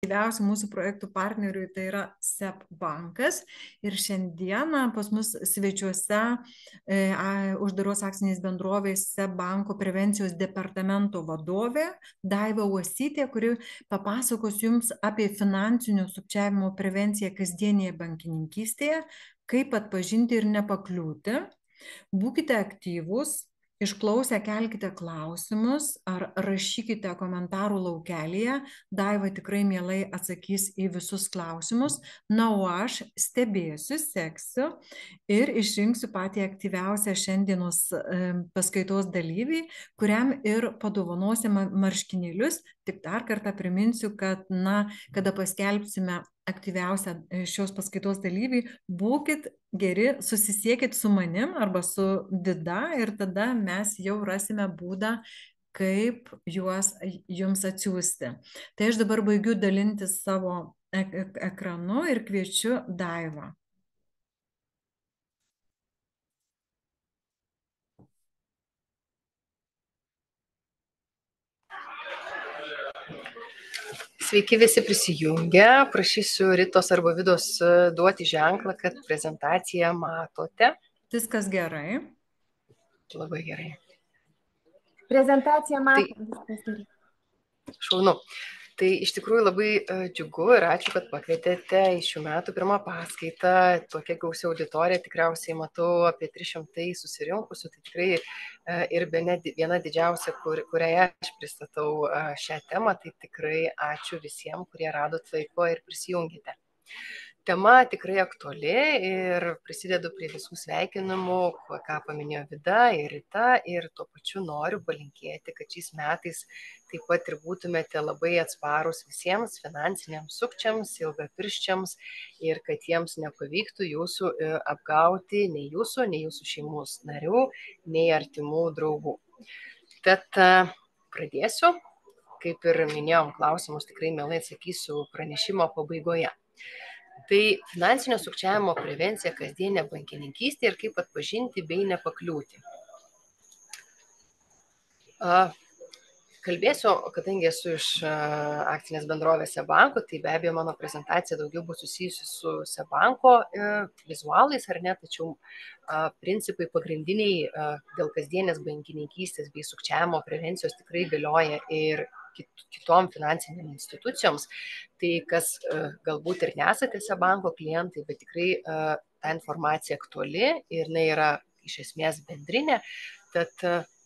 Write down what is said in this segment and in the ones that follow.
aktyviausių mūsų projektų partnerių tai yra SEB bankas. Ir šiandieną pas mus svečiuose uždaros akcinės bendrovės SEB banko prevencijos departamento vadovė Daiva Uosytė, kuri papasakos jums apie finansinio sukčiavimo prevenciją kasdienėje bankininkystėje, kaip atpažinti ir nepakliūti. Būkite aktyvūs, išklausę kelkite klausimus ar rašykite komentarų laukelėje. Daiva tikrai mielai atsakys į visus klausimus. Na, o aš stebėsiu, seksiu ir išrinksiu patį aktyviausią šiandienos paskaitos dalyvį, kuriam ir padovanosime marškinėlius. Tik dar kartą priminsiu, kad, kada paskelbsime aktyviausią šios paskaitos dalyvį, būkit geri, susisiekit su manim arba su Vida ir tada mes jau rasime būdą, kaip juos jums atsiųsti. Tai aš dabar baigiu dalintis savo ekranu ir kviečiu Daivą. Sveiki visi prisijungę. Prašysiu Ritos arba Vidos duoti ženklą, kad prezentaciją matote. Viskas gerai. Labai gerai. Prezentaciją matom, viskas gerai. Šaunu. Tai iš tikrųjų labai džiugu ir ačiū, kad pakvietėte į šių metų pirmą paskaitą. Tokia gausi auditorija, tikriausiai matau apie 300 susirinkusių. Tai tikrai ir viena didžiausia, kurioje aš pristatau šią temą. Tai tikrai ačiū visiems, kurie radot laiko ir prisijungite. Tema tikrai aktuali ir prisidedu prie visų sveikinimų, ką paminėjo Vida ir Rita, ir tuo pačiu noriu palinkėti, kad šiais metais taip pat ir būtumėte labai atsparūs visiems finansiniams sukčiams, ilgapirščiams ir kad jiems nepavyktų jūsų apgauti nei jūsų šeimos narių, nei artimų draugų. Tad pradėsiu, kaip ir minėjom klausimus, tikrai mielai atsakysiu pranešimo pabaigoje. Tai finansinio sukčiavimo prevencija kasdienė bankininkystė ir kaip atpažinti bei nepakliūti. Kalbėsiu, kadangi esu iš akcinės bendrovės SEB banko, tai be abejo mano prezentacija daugiau bus susijusi su SEB banko vizualais, ar ne, tačiau principai pagrindiniai dėl kasdienės bankininkystės bei sukčiavimo prevencijos tikrai galioja ir kitom finansinėm institucijoms. Tai kas galbūt ir nesate SEB banko klientai, bet tikrai ta informacija aktuali ir jinai yra iš esmės bendrinė, tad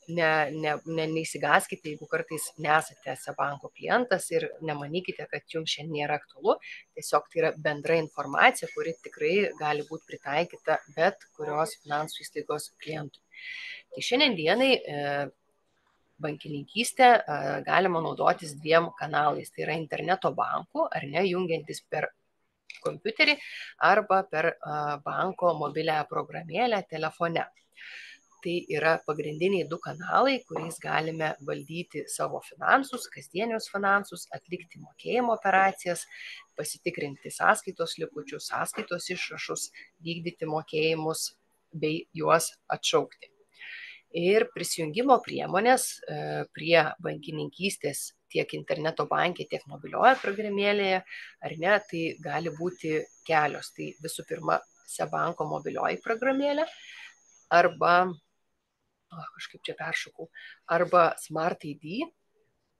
neįsigaskite, jeigu kartais nesate SEB banko klientas ir nemanykite, kad jums šiandien nėra aktualu. Tiesiog tai yra bendra informacija, kuri tikrai gali būti pritaikyta bet kurios finansų įstaigos klientui. Tai šiandien dienai bankininkystę galima naudotis dviem kanalais. Tai yra interneto bankų, ar ne, jungiantis per kompiuterį arba per banko mobiliąją programėlę telefone. Tai yra pagrindiniai du kanalai, kuriais galime valdyti savo finansus, kasdienius finansus, atlikti mokėjimo operacijas, pasitikrinti sąskaitos likučius, sąskaitos išrašus, vykdyti mokėjimus bei juos atšaukti. Ir prisijungimo priemonės prie bankininkystės tiek interneto banke, tiek mobilioje programėlėje, ar ne, tai gali būti kelios. Tai visų pirma, SEB banko mobilioji programėlė arba arba Smart ID,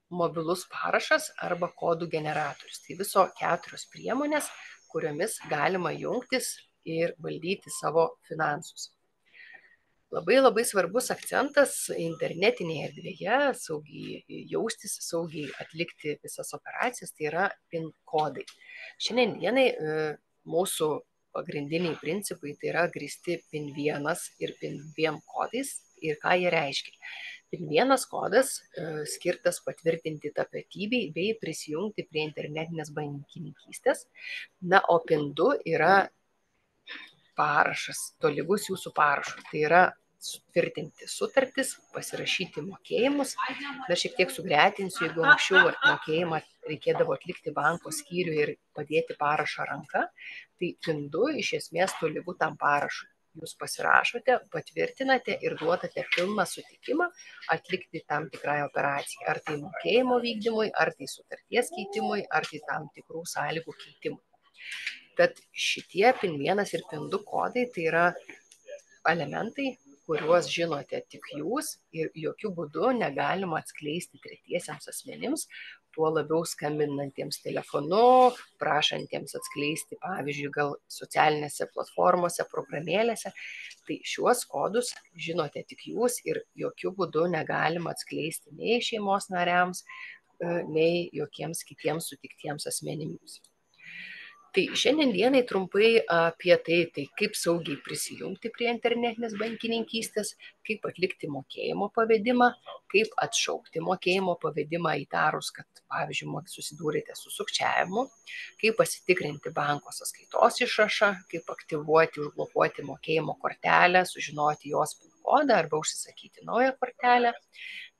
mobilus parašas arba kodų generatorius. Tai viso 4 priemonės, kuriomis galima jungtis ir valdyti savo finansus. Labai svarbus akcentas internetinėje erdvėje, saugiai jaustis, saugiai atlikti visas operacijas, tai yra PIN kodai. Šiandien dienai mūsų pagrindiniai principai tai yra grįsti PIN 1 ir PIN 2 kodais. Ir ką jie reiškia? PIN 1 kodas skirtas patvirtinti tapatybei bei prisijungti prie internetinės bankininkystės. Na, o PIN 2 yra parašas, tolygus jūsų parašui. Tai yra sutvirtinti sutartis, pasirašyti mokėjimus. Dar šiek tiek sugretinsiu, jeigu anksčiau mokėjimą reikėdavo atlikti banko skyriui ir padėti parašą ranka, tai PIN 2 iš esmės tolygu tam parašui. jūs pasirašote, patvirtinate ir duodate pilną sutikimą atlikti tam tikrai operacijai, ar tai mokėjimo vykdymui, ar tai sutarties keitimui, ar tai tam tikrų sąlygų keitimui. Tad šitie PIN1 ir PIN2 kodai tai yra elementai, kuriuos žinote tik jūs ir jokių būdų negalima atskleisti tretiesiems asmenims, tuo labiau skambinantiems telefonu, prašantiems atskleisti, pavyzdžiui, gal socialinėse platformose, programėlėse. Tai šiuos kodus žinote tik jūs ir jokių būdų negalima atskleisti nei šeimos nariams, nei jokiems kitiems sutiktiems asmenims. Tai šiandien dienai trumpai apie tai kaip saugiai prisijungti prie internetinės bankininkystės, kaip atlikti mokėjimo pavedimą, kaip atšaukti mokėjimo pavedimą įtarus, kad, pavyzdžiui, susidūrėte su sukčiavimu, kaip pasitikrinti banko sąskaitos išrašą, kaip aktyvuoti, užblokuoti mokėjimo kortelę, sužinoti jos PIN kodą arba užsisakyti naują kortelę.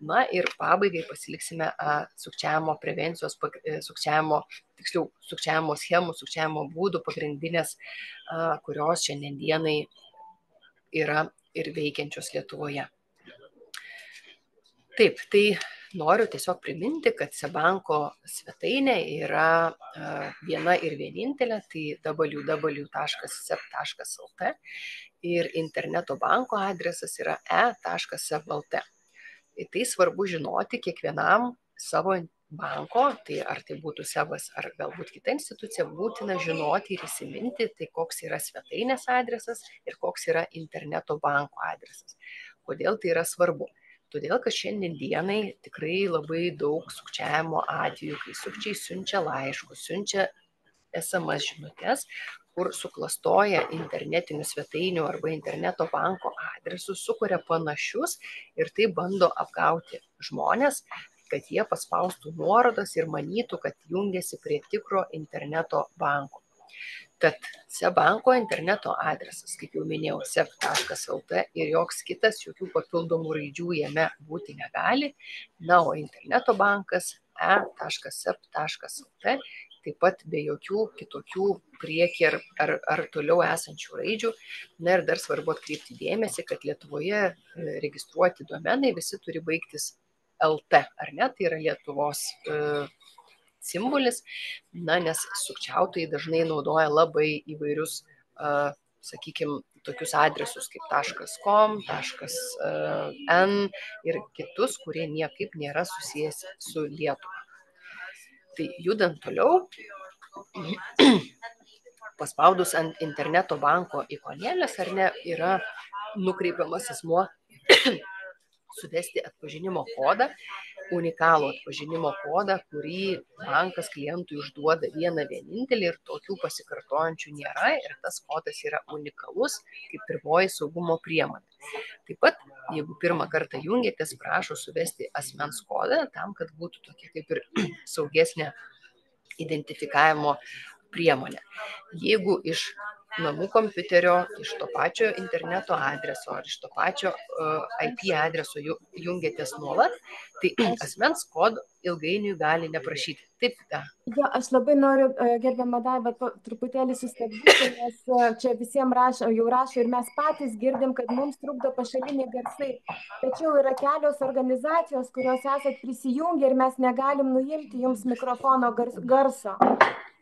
Na ir pabaigai pasiliksime sukčiavimo prevencijos, sukčiavimo schemų, sukčiavimo būdų pagrindinės, kurios šiandien dienai yra ir veikiančios Lietuvoje. Taip, tai noriu tiesiog priminti, kad SEB banko svetainė yra viena ir vienintelė, tai www.seb.lt ir interneto banko adresas yra e.seb.lt. Tai svarbu žinoti kiekvienam savo banko, tai ar tai būtų SEBas ar galbūt kita institucija, būtina žinoti ir įsiminti, tai koks yra svetainės adresas ir koks yra interneto banko adresas. Kodėl tai yra svarbu? Todėl, kad šiandien dienai tikrai labai daug sukčiavimo atvejų, kai sukčiai siunčia laiškus, siunčia SMS žinutes, kur suklastoja internetinių svetainių arba interneto banko adresus, sukuria panašius ir tai bando apgauti žmonės, kad jie paspaustų nuorodas ir manytų, kad jungiasi prie tikro interneto banko. Tad SEB banko interneto adresas, kaip jau minėjau, seb.lt ir joks kitas, jokių papildomų raidžių jame būti negali. Na, o interneto bankas e.seb.lt taip pat be jokių kitokių priekį ar toliau esančių raidžių. Na ir dar svarbu atkreipti dėmesį, kad Lietuvoje registruoti domenai visi turi baigtis LT, ar ne? Tai yra Lietuvos simbolis, na, nes sukčiautojai dažnai naudoja labai įvairius, sakykime, tokius adresus kaip .com, .n ir kitus, kurie niekaip nėra susijęs su Lietuva. Tai judant toliau, paspaudus ant interneto banko ikonėlės, ar ne, yra nukreipiamas asmuo suvesti atpažinimo kodą, unikalų atpažinimo kodą, kurį bankas klientui užduoda vieną vienintelį ir tokių pasikartojančių nėra ir tas kodas yra unikalus kaip pirmoji saugumo priemonė. Taip pat, jeigu pirmą kartą jungiatės, prašo suvesti asmens kodą tam, kad būtų tokia kaip ir saugesnė identifikavimo priemonė. Jeigu iš namų kompiuterio, iš to pačio interneto adreso ar iš to pačio IP adreso jungiatės nuolat, tai asmens kodo ilgainiui gali neprašyti. Taip, da. Jo, aš labai noriu, gerbiama Daiva, truputėlį sustabdyti, nes čia visiems jau rašo ir mes patys girdim, kad mums trukdo pašaliniai garsai. Tačiau yra kelios organizacijos, kurios esat prisijungę ir mes negalim nuimti jums mikrofono garso.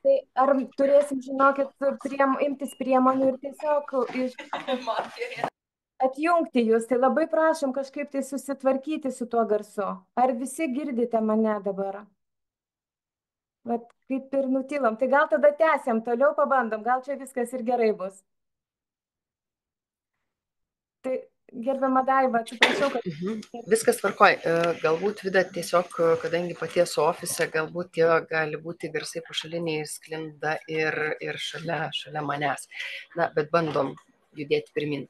Tai ar turėsim, žinokit, imtis priemonių ir tiesiog atjungti jūs. Tai labai prašom kažkaip tai susitvarkyti su tuo garsu. Ar visi girdite mane dabar? Vat kaip ir nutilom. Tai gal tada tęsiam, toliau pabandom. Gal čia viskas ir gerai bus. Tai gerbiama Daiva, atsiprašau, kad... Viskas tvarkoj. Galbūt, Vida, tiesiog, kadangi pati esu ofise, galbūt jie gali būti garsai pašaliniai sklinda ir šalia manęs. Na, bet bandom judėti pirmin.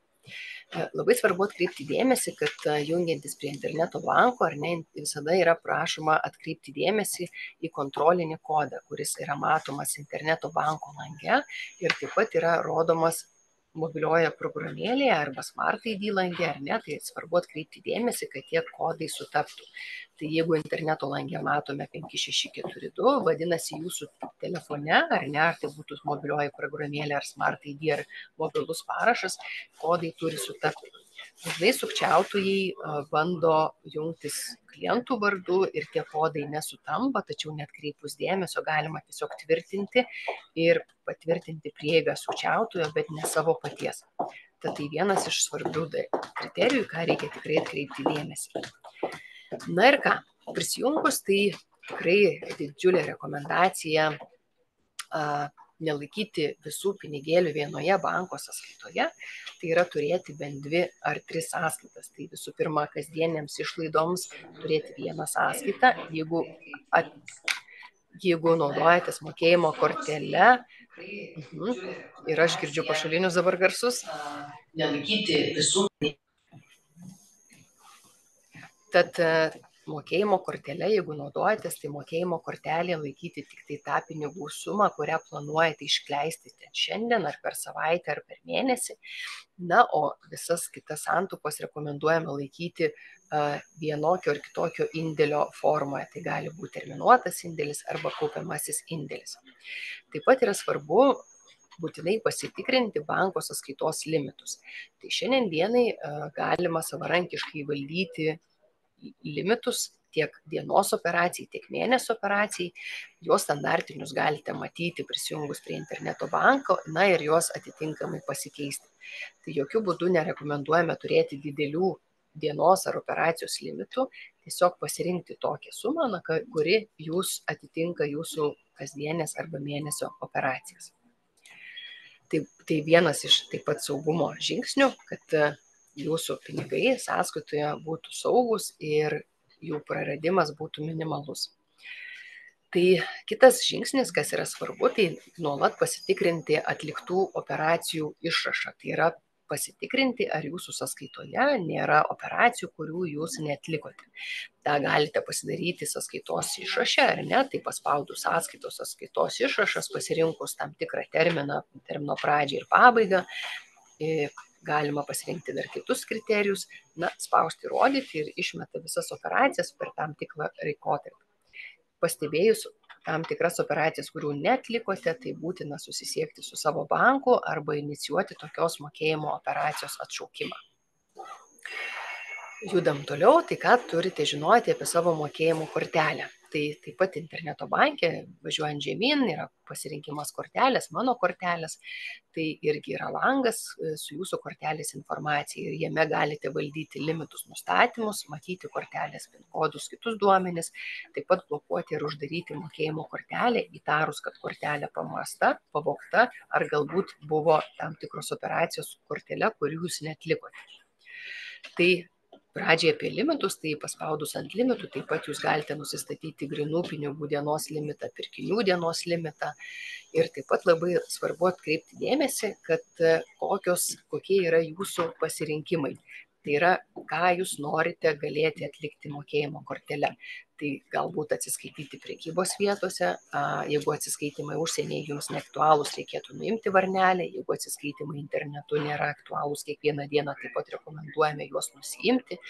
Labai svarbu atkreipti dėmesį, kad jungiantis prie interneto banko, ar ne, visada yra prašoma atkreipti dėmesį į kontrolinį kodą, kuris yra matomas interneto banko lange ir taip pat yra rodomas mobilioje programėlėje arba Smart ID lange, ar ne, tai svarbu atkreipti dėmesį, kad tie kodai sutaptų. Tai jeigu interneto lange matome 5642, vadinasi jūsų telefone, ar ne, ar tai būtų mobilioji programėlė, ar Smart ID, ar mobilus parašas, kodai turi sutapti. Dažnai sukčiautojai bando jungtis klientų vardu ir tie kodai nesutampa, tačiau neatkreipus dėmesio galima tiesiog tvirtinti ir patvirtinti prieigą sukčiautojo, bet ne savo paties. Tad tai vienas iš svarbių kriterijų, ką reikia tikrai atkreipti dėmesį. Na ir ką, prisijungus, tai tikrai didžiulė rekomendacija nelaikyti visų pinigėlių vienoje banko sąskaitoje, tai yra turėti bent 2 ar 3 sąskaitas. Tai visų pirma, kasdienėms išlaidoms turėti vieną sąskaitą, jeigu naudojatės mokėjimo kortele, ir aš girdžiu pašalinius dabar garsus, nelaikyti visų. Tad mokėjimo kortelė, jeigu naudojatės, tai mokėjimo kortelėje laikyti tik tai tą pinigų sumą, kurią planuojate išleisti šiandien ar per savaitę ar per mėnesį. Na, o visas kitas santaupas rekomenduojame laikyti vienokio ar kitokio indėlio formoje. Tai gali būti terminuotas indėlis arba kaupiamasis indėlis. Taip pat yra svarbu būtinai pasitikrinti banko sąskaitos limitus. Tai šiandien dienai galima savarankiškai valdyti limitus tiek dienos operacijai, tiek mėnesio operacijai. Juos standartinius galite matyti prisijungus prie interneto banko, na ir juos atitinkamai pasikeisti. Tai jokių būdų nerekomenduojame turėti didelių dienos ar operacijos limitų, tiesiog pasirinkti tokią sumą, kuri jūs atitinka jūsų kasdienės arba mėnesio operacijas. Tai vienas iš taip pat saugumo žingsnių, kad jūsų pinigai sąskaitoje būtų saugus ir jų praradimas būtų minimalus. Tai kitas žingsnis, kas yra svarbu, tai nuolat pasitikrinti atliktų operacijų išrašą. Tai yra pasitikrinti, ar jūsų sąskaitoje nėra operacijų, kurių jūs neatlikote. Ta galite pasidaryti sąskaitos išraše, ar ne, tai paspaudus sąskaitos išrašas, pasirinkus tam tikrą termino pradžią ir pabaigą, galima pasirinkti dar kitus kriterijus, spausti rodyti ir išmeta visas operacijas per tam tikrą laikotarpį. Pastebėjus tam tikras operacijas, kurių neatlikote, tai būtina susisiekti su savo banku arba inicijuoti tokios mokėjimo operacijos atšaukimą. Judam toliau, tai ką turite žinoti apie savo mokėjimo kortelę. Tai taip pat interneto banke, važiuojant žemyn, yra pasirinkimas kortelės, mano kortelės, tai irgi yra langas su jūsų kortelės informacija ir jame galite valdyti limitus nustatymus, matyti kortelės PIN kodus, kitus duomenis, taip pat blokuoti ir uždaryti mokėjimo kortelę, įtarus, kad kortelė pamesta, pavogta ar galbūt buvo tam tikros operacijos su kortele, kurių jūs neatlikote. Tai pradžiai apie limitus, tai paspaudus ant limitų, taip pat jūs galite nusistatyti grynų pinigų dienos limitą, pirkinių dienos limitą ir taip pat labai svarbu atkreipti dėmesį, kad kokie yra jūsų pasirinkimai. Tai yra, ką jūs norite galėti atlikti mokėjimo kortele. Tai galbūt atsiskaityti prekybos vietose, jeigu atsiskaitimai užsienyje jums neaktualūs, reikėtų nuimti varnelę, jeigu atsiskaitimai internetu nėra aktualūs kiekvieną dieną, taip pat rekomenduojame juos nusiimti.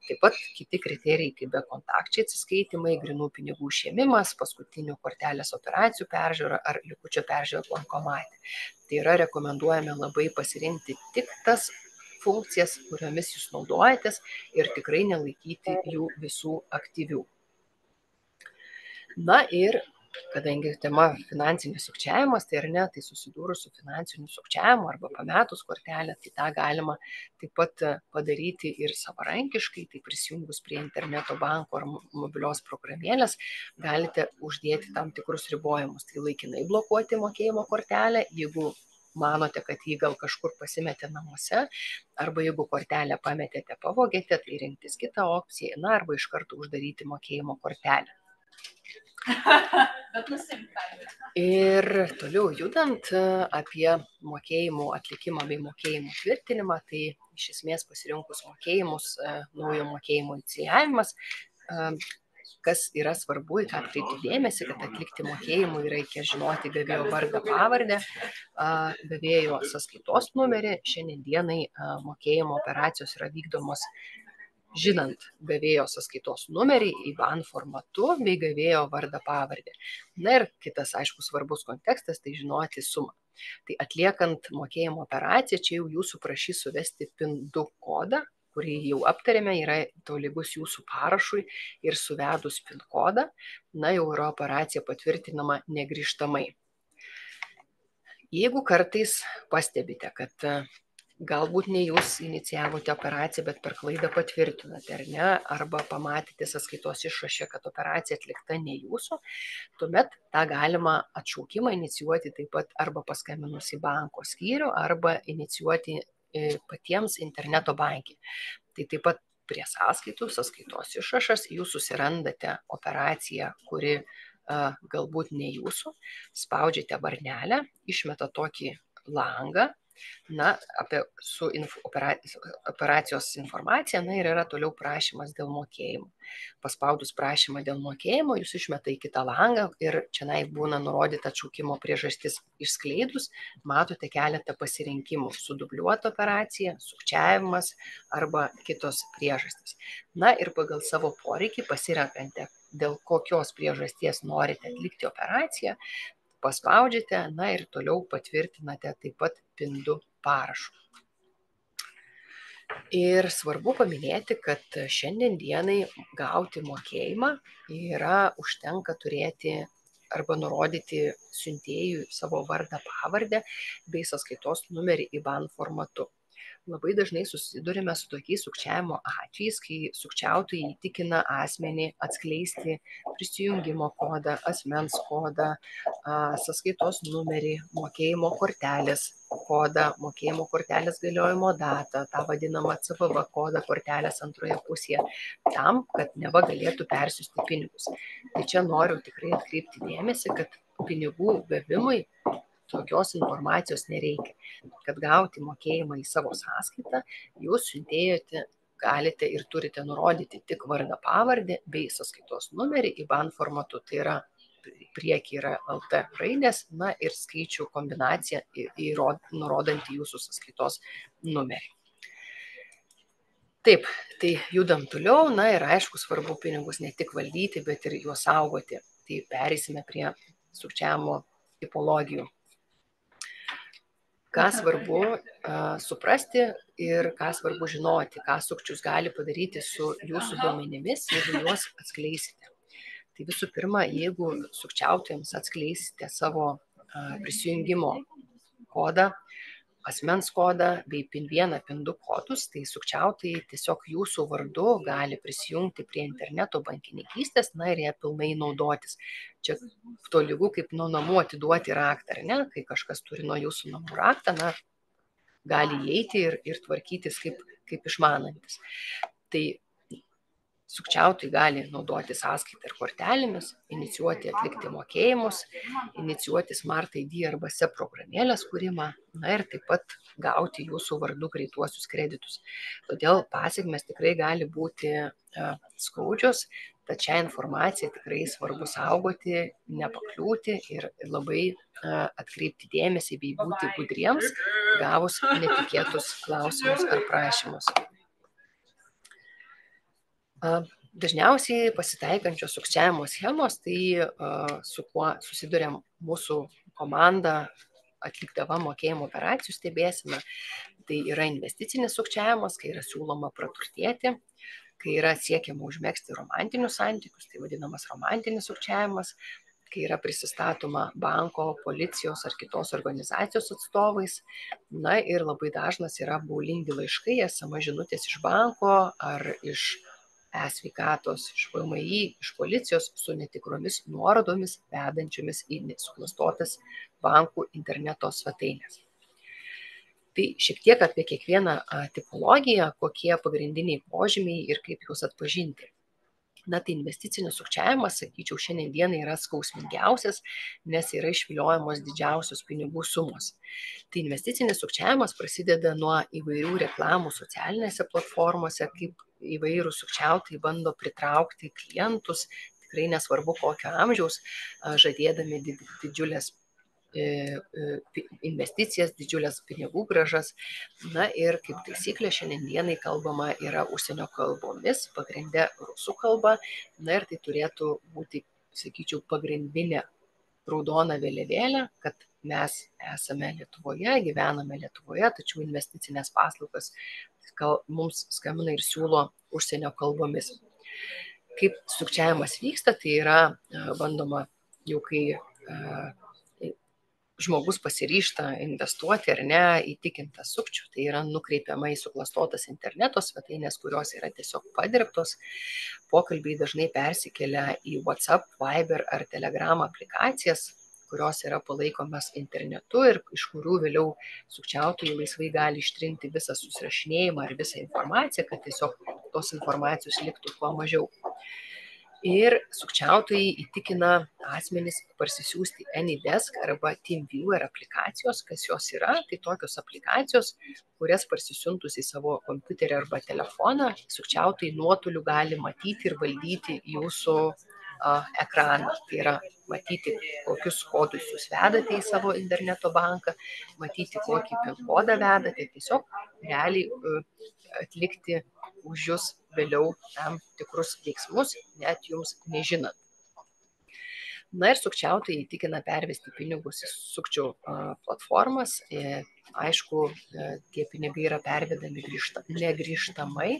Taip pat kiti kriterijai, kaip bekontakčiai atsiskaitimai, grynų pinigų išėmimas, paskutinių kortelės operacijų peržiūra ar likučio peržiūra bankomate. Tai yra, rekomenduojame labai pasirinkti tik tas funkcijas, kuriomis jūs naudojatės ir tikrai nelaikyti jų visų aktyvių. Na ir kadangi tema finansinis sukčiavimas, tai ar ne, tai susidūrus su finansiniu sukčiavimu arba pametus kortelę, tai tą galima taip pat padaryti ir savarankiškai, tai prisijungus prie interneto banko ar mobilios programėlės, galite uždėti tam tikrus ribojimus, tai laikinai blokuoti mokėjimo kortelę, jeigu manote, kad jį gal kažkur pasimetė namuose, arba jeigu kortelę pametėte, pavogėte, tai rinktis kitą opciją, arba iš karto uždaryti mokėjimo kortelę. Ir toliau judant apie mokėjimų atlikimą bei mokėjimų tvirtinimą, tai iš esmės pasirinkus mokėjimus, naujo mokėjimo inicijavimas, kas yra svarbu, į ką atkreipti dėmesį, kad atlikti mokėjimui reikia žinoti gavėjo vardą, pavardę, gavėjo sąskaitos numerį. Šiandien dienai mokėjimo operacijos yra vykdomos žinant gavėjo sąskaitos numerį IBAN formatu bei gavėjo vardą, pavardę. Na ir kitas, aišku, svarbus kontekstas, tai žinoti sumą. Tai atliekant mokėjimo operaciją, čia jau jūsų prašys suvesti PIN 2 kodą, kurį jau aptarėme, yra tolygus jūsų parašui ir suvedus PIN kodą, na jau yra operacija patvirtinama negrįžtamai. Jeigu kartais pastebite, kad galbūt ne jūs inicijavote operaciją, bet per klaidą patvirtinote, ar ne, arba pamatėte sąskaitos išraše, kad operacija atlikta ne jūsų, tuomet tą galima atšaukimą inicijuoti taip pat arba paskambinus į banko skyrių, arba inicijuoti patiems interneto banke. Tai taip pat prie sąskaitos išrašas, jūs susirandate operaciją, kuri galbūt ne jūsų, spaudžiate varnelę, išmeta tokį langą, na, su operacijos informacija, na ir yra toliau prašymas dėl mokėjimo. Paspaudus prašymą dėl mokėjimo, jūs išmeta į kitą langą ir čia būna nurodyta atšaukimo priežastis. Išskleidus, matote keletą pasirinkimų: sudubliuota operacija, sukčiavimas arba kitos priežastys. Na ir pagal savo poreikį pasirenkate, dėl kokios priežasties norite atlikti operaciją, paspaudžiate, na ir toliau patvirtinate taip pat PIN 2 parašu. Ir svarbu paminėti, kad šiandien dienai gauti mokėjimą užtenka turėti arba nurodyti siuntėjui savo vardą, pavardę bei sąskaitos numerį IBAN formatu. Labai dažnai susidurime su tokiais sukčiavimo atvejais, kai sukčiautojai įtikina asmenį atskleisti prisijungimo kodą, asmens kodą, sąskaitos numerį, mokėjimo kortelės kodą, mokėjimo kortelės galiojimo datą, tą vadinamą CVV kodą kortelės antroje pusėje, tam, kad neva galėtų persiųsti pinigus. Tai čia noriu tikrai atkreipti dėmesį, kad pinigų gavimui tokios informacijos nereikia. Kad gauti mokėjimą į savo sąskaitą, jūs siuntėjote galite ir turite nurodyti tik vardą, pavardę bei sąskaitos numerį IBAN formatu. Tai yra prieky yra LT raidės, na ir skaičių kombinacija nurodanti jūsų sąskaitos numerį. Taip, tai judam toliau, na ir aišku, svarbu pinigus ne tik valdyti, bet ir juos saugoti. Tai pereisime prie sukčiavimo tipologijų. Ką svarbu suprasti ir ką svarbu žinoti, ką sukčius gali padaryti su jūsų duomenimis, jeigu juos atskleisite. Tai visų pirma, jeigu sukčiautojams atskleisite savo prisijungimo kodą, asmens kodą bei PIN 1, PIN 2 kodus, tai sukčiautojai tiesiog jūsų vardu gali prisijungti prie interneto bankininkystės, na ir ją pilnai naudotis. Čia tolygu kaip nuo namų atiduoti raktą, ar ne? Kai kažkas turi nuo jūsų namų raktą, na, gali įeiti ir tvarkytis kaip išmanantis. Tai sukčiautojai gali naudoti sąskaitą ir kortelėmis, inicijuoti atlikti mokėjimus, inicijuoti Smart ID arba SEP programėlės kūrimą, na ir taip pat gauti jūsų vardu greituosius kreditus. Todėl pasekmės tikrai gali būti skaudžios, tad šią informaciją tikrai svarbu saugoti, nepakliūti ir labai atkreipti dėmesį bei būti budriems, gavus netikėtus klausimus ar prašymus. Dažniausiai pasitaikančios sukčiavimo schemos, tai su kuo susiduria mūsų komanda atlikdama mokėjimo operacijų stebėsime, tai yra investicinis sukčiavimas, kai yra siūloma praturtėti, kai yra siekiama užmegzti romantinius santykius, tai vadinamas romantinis sukčiavimas, kai yra prisistatoma banko, policijos ar kitos organizacijos atstovais. Na ir labai dažnas yra baulingi laiškai, SMS žinutės iš banko ar iš e-sveikatos, iš VMI, iš policijos su netikromis nuorodomis vedančiomis į suklastotas bankų interneto svetainės. Tai šiek tiek apie kiekvieną tipologiją, kokie pagrindiniai požymiai ir kaip juos atpažinti. Na, tai investicinis sukčiavimas, sakyčiau, šiandien dienai yra skausmingiausias, nes yra išviliojamos didžiausios pinigų sumos. Tai investicinis sukčiavimas prasideda nuo įvairių reklamų socialinėse platformose, kaip įvairūs sukčiautojai bando pritraukti klientus, tikrai nesvarbu kokio amžiaus, žadėdami didžiulės investicijas, didžiulės pinigų grąžas. Na ir kaip taisyklė šiandienai kalbama yra užsienio kalbomis, pagrinde rusų kalba. Na ir tai turėtų būti, sakyčiau, pagrindinė raudona vėliavėlė, kad mes esame Lietuvoje, gyvename Lietuvoje, tačiau investicinės paslaugas mums skambina ir siūlo užsienio kalbomis. Kaip sukčiavimas vyksta, tai yra bandoma jau kai žmogus pasiryžta investuoti ar ne, įtikintas sukčių, tai yra nukreipiama į suklastotas interneto svetainės, kurios yra tiesiog padirbtos. Pokalbiai dažnai persikelia į WhatsApp, Viber ar Telegram aplikacijas, kurios yra palaikomas internetu ir iš kurių vėliau sukčiautojai laisvai gali ištrinti visą susirašinėjimą ar visą informaciją, kad tiesiog tos informacijos liktų kuo mažiau. Ir sukčiautojai įtikina asmenis parsisiųsti AnyDesk arba TeamViewer aplikacijos. Kas jos yra? Tai tokios aplikacijos, kurias parsisiuntus į savo kompiuterį arba telefoną, sukčiautojai nuotoliu gali matyti ir valdyti jūsų ekraną. Tai yra matyti, kokius kodus jūs vedate į savo interneto banką, matyti, kokį PIN kodą vedate, tiesiog realiai atlikti už jūs vėliau tam tikrus veiksmus, net jums nežinant. Na ir sukčiautojai įtikina pervesti pinigus į sukčių platformas. Aišku, tie pinigai yra pervedami negrįžtamai,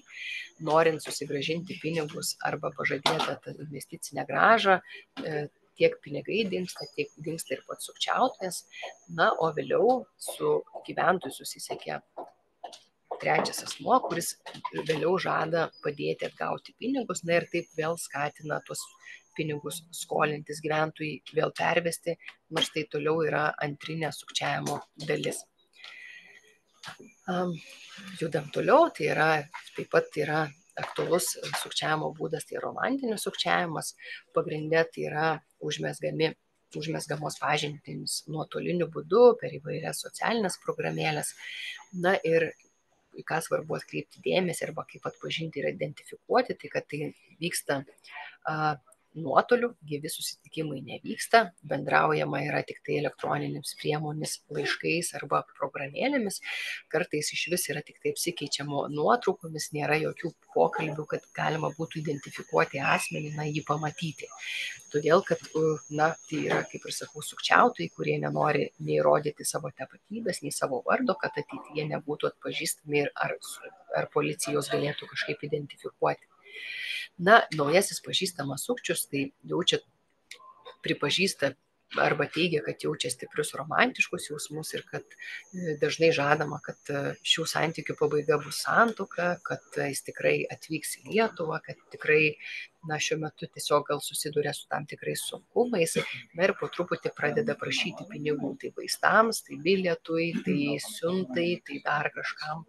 norint susigrąžinti pinigus arba pažadėtą investicinę grąžą, tiek pinigai dingsta, tiek dingsta ir pats sukčiautojas. Na, o vėliau su gyventoju susisiekia trečias asmuo, kuris vėliau žada padėti atgauti pinigus, na ir taip vėl skatina tuos pinigus skolintis gyventojai vėl pervesti, nors tai toliau yra antrinė sukčiavimo dalis. Judam toliau, tai yra taip pat yra aktualus sukčiavimo būdas, tai romantinis sukčiavimas, pagrinde tai yra užmesgamos pažintys nuotoliniu būdu per įvairias socialinės programėlės. Na ir į ką svarbu atkreipti dėmesį arba kaip atpažinti ir identifikuoti, tai kad tai vyksta nuotoliu, gyvi susitikimai nevyksta, bendraujama yra tik tai elektroninėmis priemonėmis, laiškais arba programėlėmis, kartais iš vis yra tik tai apsikeičiamo nuotraukomis, nėra jokių pokalbių, kad galima būtų identifikuoti asmenį, jį pamatyti. Todėl, kad tai yra, kaip ir sakau, sukčiautojai, kurie nenori nei rodyti savo tapatybės, nei savo vardo, kad ateityje nebūtų atpažįstami ar policijos galėtų kažkaip identifikuoti. Na, naujasis pažįstamas sukčius, tai pripažįsta arba teigia, kad jaučia stiprius romantiškus jausmus ir kad dažnai žadama, kad šių santykių pabaiga bus santuoka, kad jis tikrai atvyks į Lietuvą, kad tikrai šiuo metu tiesiog gal susiduria su tam tikrais sunkumais, na ir po truputį pradeda prašyti pinigų, tai vaistams, tai bilietui, tai siuntai, tai dar kažkam.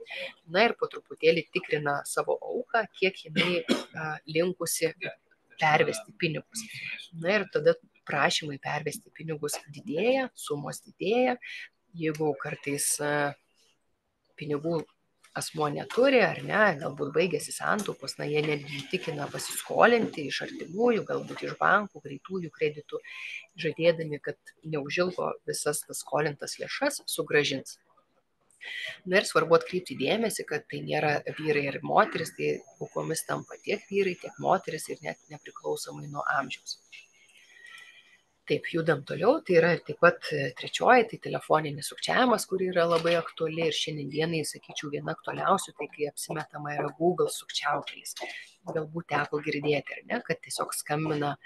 Na ir po truputėlį tikrina savo auką, kiek jinai linkusi pervesti pinigus. Na ir tada prašymai pervesti pinigus didėja, sumos didėja. Jeigu kartais pinigų asmuo neturi ar ne, galbūt baigėsi santaupos, jie netgi įtikina pasiskolinti iš artimųjų, galbūt iš bankų, greitųjų kreditų, žadėdami, kad neužilgo visas tas skolintas lėšas sugrąžins. Na ir svarbu atkreipti dėmesį, kad tai nėra vyrai ir moteris, tai aukomis tampa tiek vyrai, tiek moteris ir net nepriklausomai nuo amžiaus. Taip, judam toliau, tai yra taip pat trečioji, tai telefoninis sukčiavimas, kuri yra labai aktuali ir šiandienai, sakyčiau, viena aktualiausių, tai kai apsimetama yra Google sukčiautojais. Galbūt teko girdėti, ar ne, kad tiesiog skambina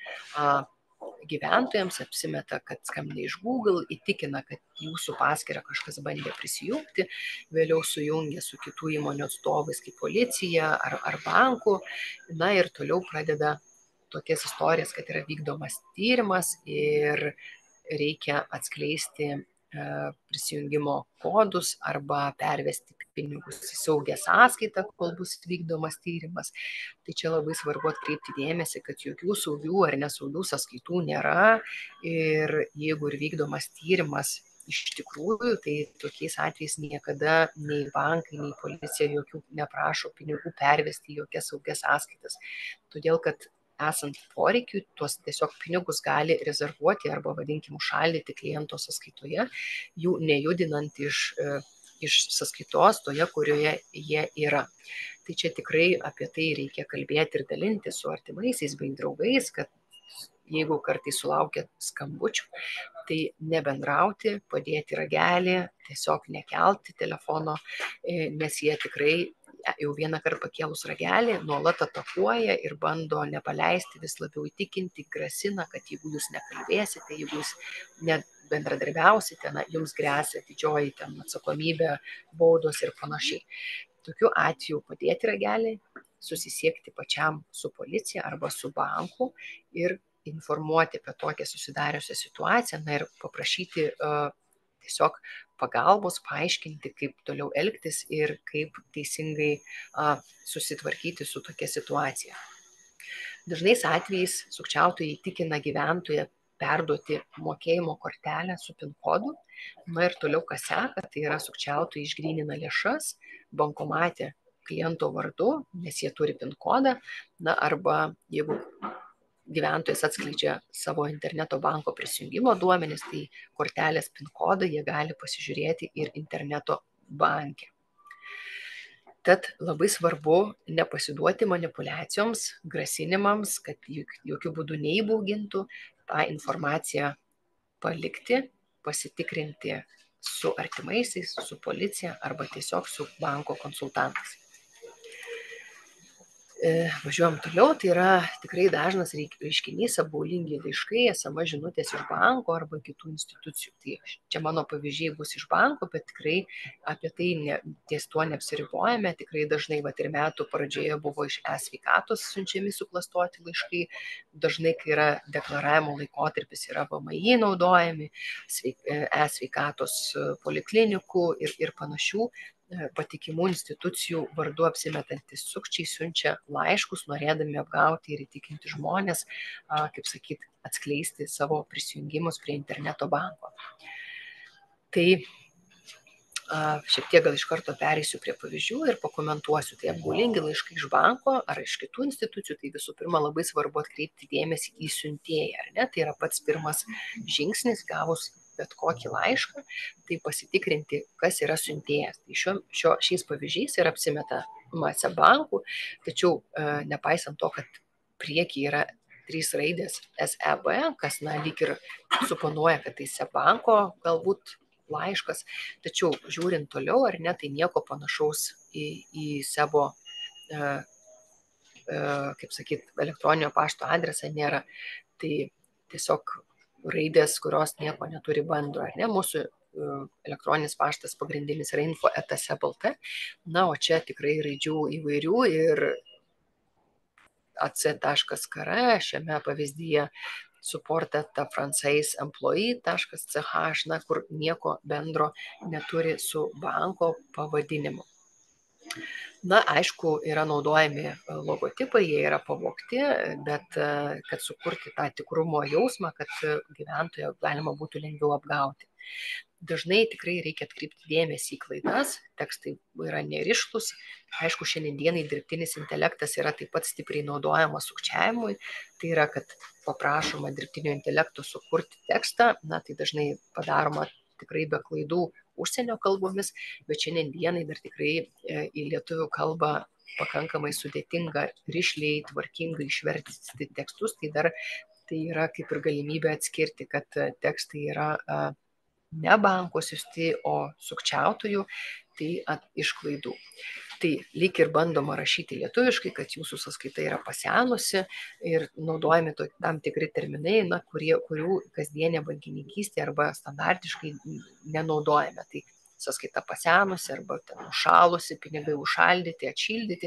gyventojams, apsimeta, kad skambina iš Google, įtikina, kad jūsų paskyrą kažkas bandė prisijungti, vėliau sujungia su kitų įmonių atstovais kaip policija ar bankų, na ir toliau pradeda tokias istorijas, kad yra vykdomas tyrimas ir reikia atskleisti prisijungimo kodus arba pervesti pinigus į saugią sąskaitą, kol bus vykdomas tyrimas. Tai čia labai svarbu atkreipti dėmesį, kad jokių saugių ar nesaugių sąskaitų nėra ir jeigu ir vykdomas tyrimas iš tikrųjų, tai tokiais atvejais niekada nei bankai, nei policija jokių neprašo pinigų pervesti į jokias saugias sąskaitas. Todėl, kad esant poreikiui, tuos tiesiog pinigus gali rezervuoti arba, vadinkim, užšaldyti kliento sąskaitoje, jų nejudinant iš sąskaitos toje, kurioje jie yra. Tai čia tikrai apie tai reikia kalbėti ir dalinti su artimaisiais bei draugais, kad jeigu kartais sulaukia skambučių, tai nebendrauti, padėti ragelį, tiesiog nekelti telefono, nes jie tikrai jau vieną kartą pakėlus ragelį, nuolat atakuoja ir bando nepaleisti, vis labiau įtikinti, grasina, kad jeigu jūs nekalbėsite, jeigu jūs nebendradarbiausite, jums gresia didžioji atsakomybė, baudos ir panašiai. Tokiu atveju padėti ragelį, susisiekti pačiam su policija arba su banku ir informuoti apie tokią susidariusią situaciją, ir paprašyti tiesiog pagalbos, paaiškinti, kaip toliau elgtis ir kaip teisingai susitvarkyti su tokia situacija. Dažnais atvejais sukčiautojai įtikina gyventoją perduoti mokėjimo kortelę su PIN kodu, ir toliau kas seka, tai yra sukčiautojai išgrynina lėšas bankomate kliento vardu, nes jie turi PIN kodą, arba jeigu gyventojas atskleidžia savo interneto banko prisijungimo duomenis, tai kortelės PIN kodą jie gali pasižiūrėti ir interneto banke. Tad labai svarbu nepasiduoti manipulacijoms, grasinimams, kad jokių būdų neįbaugintų, tą informaciją palikti, pasitikrinti su artimaisiais, su policija arba tiesiog su banko konsultantais. Važiuojam toliau, tai yra tikrai dažnas reiškinys apgaulingi laiškai, SMS žinutės iš banko arba kitų institucijų. Tai čia mano pavyzdžiai bus iš banko, bet tikrai apie tai ties tuo neapsiribojame. Tikrai dažnai ir metų pradžioje buvo iš e-sveikatos siunčiami suklastoti laiškai. Dažnai, kai yra deklaravimo laikotarpis, yra VMI naudojami, e-sveikatos poliklinikų ir panašių patikimų institucijų vardu apsimetantys sukčiai siunčia laiškus, norėdami apgauti ir įtikinti žmonės, atskleisti savo prisijungimus prie interneto banko. Tai šiek tiek gal iš karto pereisiu prie pavyzdžių ir pakomentuosiu. Tai apgaulingi laiškai iš banko ar iš kitų institucijų, tai visų pirma labai svarbu atkreipti dėmesį į siuntėją, ar ne? Tai yra pats pirmas žingsnis gavus bet kokį laišką, tai pasitikrinti, kas yra siuntėjas. Tai šiais pavyzdžiais yra apsimetama SEB banku, tačiau nepaisant to, kad prieky yra 3 raidės SEB, kas lyg ir suponuoja, kad tai SEB banko galbūt laiškas, tačiau žiūrint toliau, ar ne, tai nieko panašaus į SEBo, elektroninio pašto adresą nėra. Tai tiesiog raidės, kurios nieko neturi bendro, ar ne? Mūsų elektroninis paštas pagrindinis yra info@seb.lt, o čia tikrai raidžių įvairių ir ac.kr, šiame pavyzdyje support@francaisemployee.ch, kur nieko bendro neturi su banko pavadinimu. Aišku, yra naudojami logotipai, jie yra pavogti, bet kad sukurti tą tikrumo jausmą, kad gyventoją galima būtų lengviau apgauti. Dažnai tikrai reikia atkreipti dėmesį į klaidas, tekstai yra nerišlūs. Aišku, šiandienai dirbtinis intelektas yra taip pat stipriai naudojamas sukčiavimui. Tai yra, kad paprašoma dirbtinio intelekto sukurti tekstą, tai dažnai padaroma tikrai be klaidų užsienio kalbomis, bet šiandienai dar tikrai į lietuvių kalbą pakankamai sudėtinga, rišliai, tvarkingai išversti tekstus, tai dar tai yra kaip ir galimybė atskirti, kad tekstai yra ne banko siųsti, o sukčiautojų, tai iš klaidų. Tai lyg ir bandoma rašyti lietuviškai, kad jūsų sąskaita yra pasenusi ir naudojami tam tikri terminai, kurių kasdienė bankininkystė arba standartiškai nenaudojame. Tai sąskaita pasenusi arba užšalusi, pinigai užšaldyti, atšildyti,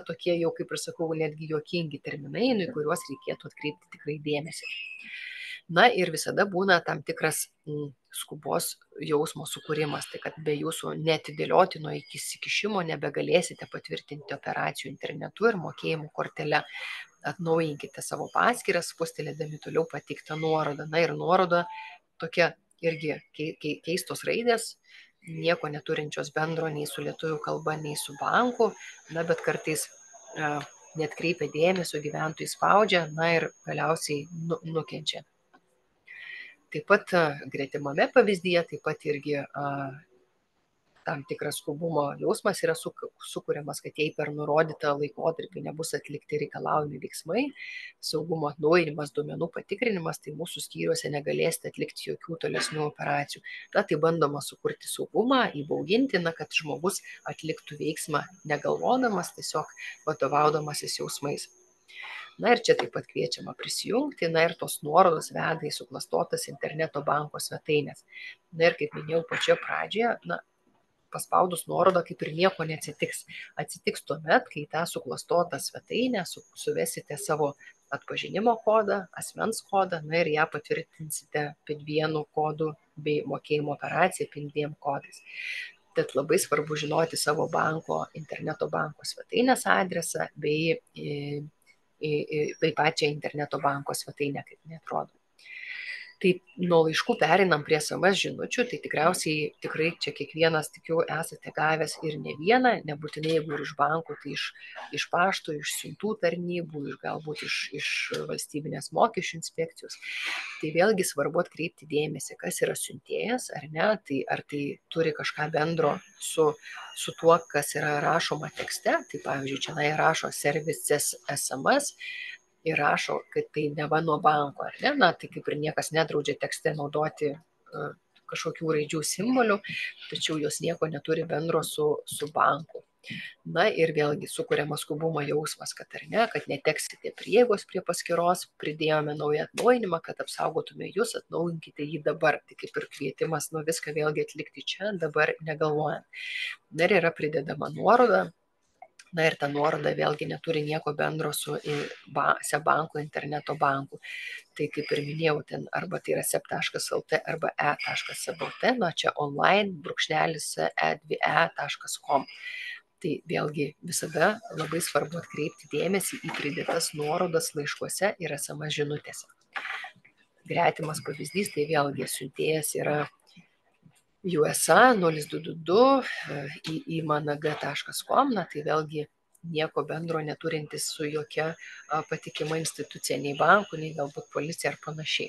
tokie jau, kaip ir sakau, netgi juokingi terminai, į kuriuos reikėtų atkreipti tikrai dėmesį. Ir visada būna tam tikras skubos jausmo sukūrimas, tai kad be jūsų neatidėliotino įsikišimo nebegalėsite patvirtinti operacijų internetu ir mokėjimų kortele. Atnaujinkite savo paskyras, spustelėdami toliau patiktą nuorodą. Ir nuoroda tokia irgi keistos raidės, nieko neturinčios bendro nei su lietuvių kalba, nei su banku, na, bet kartais net kreipia dėmesio, gyventojai spaudžia, na ir galiausiai nukenčia. Taip pat gretimame pavyzdyje, taip pat irgi tam tikras skubumo jausmas yra sukuriamas, kad jei per nurodytą laikotarpį nebus atlikti reikalaujami veiksmai, saugumo atnaujinimas, duomenų patikrinimas, tai mūsų skyriuose negalėsite atlikti jokių tolesnių operacijų. Na, tai bandoma sukurti saugumą, įbauginti, kad žmogus atliktų veiksmą negalvodamas, tiesiog vadovaudamasis jausmais. Na ir čia taip pat kviečiama prisijungti, na ir tos nuorodos veda į suklastotas interneto banko svetainės. Na ir kaip minėjau pačioje pradžioje, paspaudus nuorodą kaip ir nieko neatsitiks. Atsitiks tuomet, kai tą suklastotą svetainę suvesite savo atpažinimo kodą, asmens kodą, na ir ją patvirtinsite PIN 1 kodu bei mokėjimo operaciją PIN 2 kodais. Tad labai svarbu žinoti savo interneto banko svetainės adresą bei pačią interneto banko svetainę, kaip neatrodo. Tai nuo laiškų pereinam prie SMS žinučių, tai tikriausiai tikrai čia kiekvienas, tikiu, esate gavęs ir ne vieną, nebūtinai jeigu ir iš bankų, tai iš pašto, iš siuntų tarnybų, galbūt iš valstybinės mokesčių inspekcijos. Tai vėlgi svarbu atkreipti dėmesį, kas yra siuntėjas ar ne, tai ar tai turi kažką bendro su tuo, kas yra rašoma tekste, tai pavyzdžiui, čia rašo services SMS, ir rašo, kad tai neva nuo banko, ar ne? Na, tai kaip ir niekas nedraudžia tekste naudoti kažkokių raidžių simbolių, tačiau jos nieko neturi bendro su banku. Na ir vėlgi sukuriamas skubumo jausmas, kad ar ne, kad neteksite prieigos prie paskyros, pridėjome naują atnaujinimą, kad apsaugotume jūs, atnaujinkite jį dabar. Tai kaip ir kvietimas viską vėlgi atlikti čia, dabar negalvojant. Dar yra pridedama nuoroda. Na ir ta nuoroda vėlgi neturi nieko bendro su SEB banku, interneto banku. Tai kaip ir minėjau, ten arba tai yra seb.lt arba e.seb.lt, na čia online /e2e.com. Tai vėlgi visada labai svarbu atkreipti dėmesį į pridėtas nuorodas laiškuose ir SMS žinutėse. Gretimas pavyzdys, tai vėlgi siuntėjas yra USA 0222 įmanag.com, na tai vėlgi nieko bendro neturintis su jokia patikima institucija, nei bankų, nei galbūt policija ar panašiai.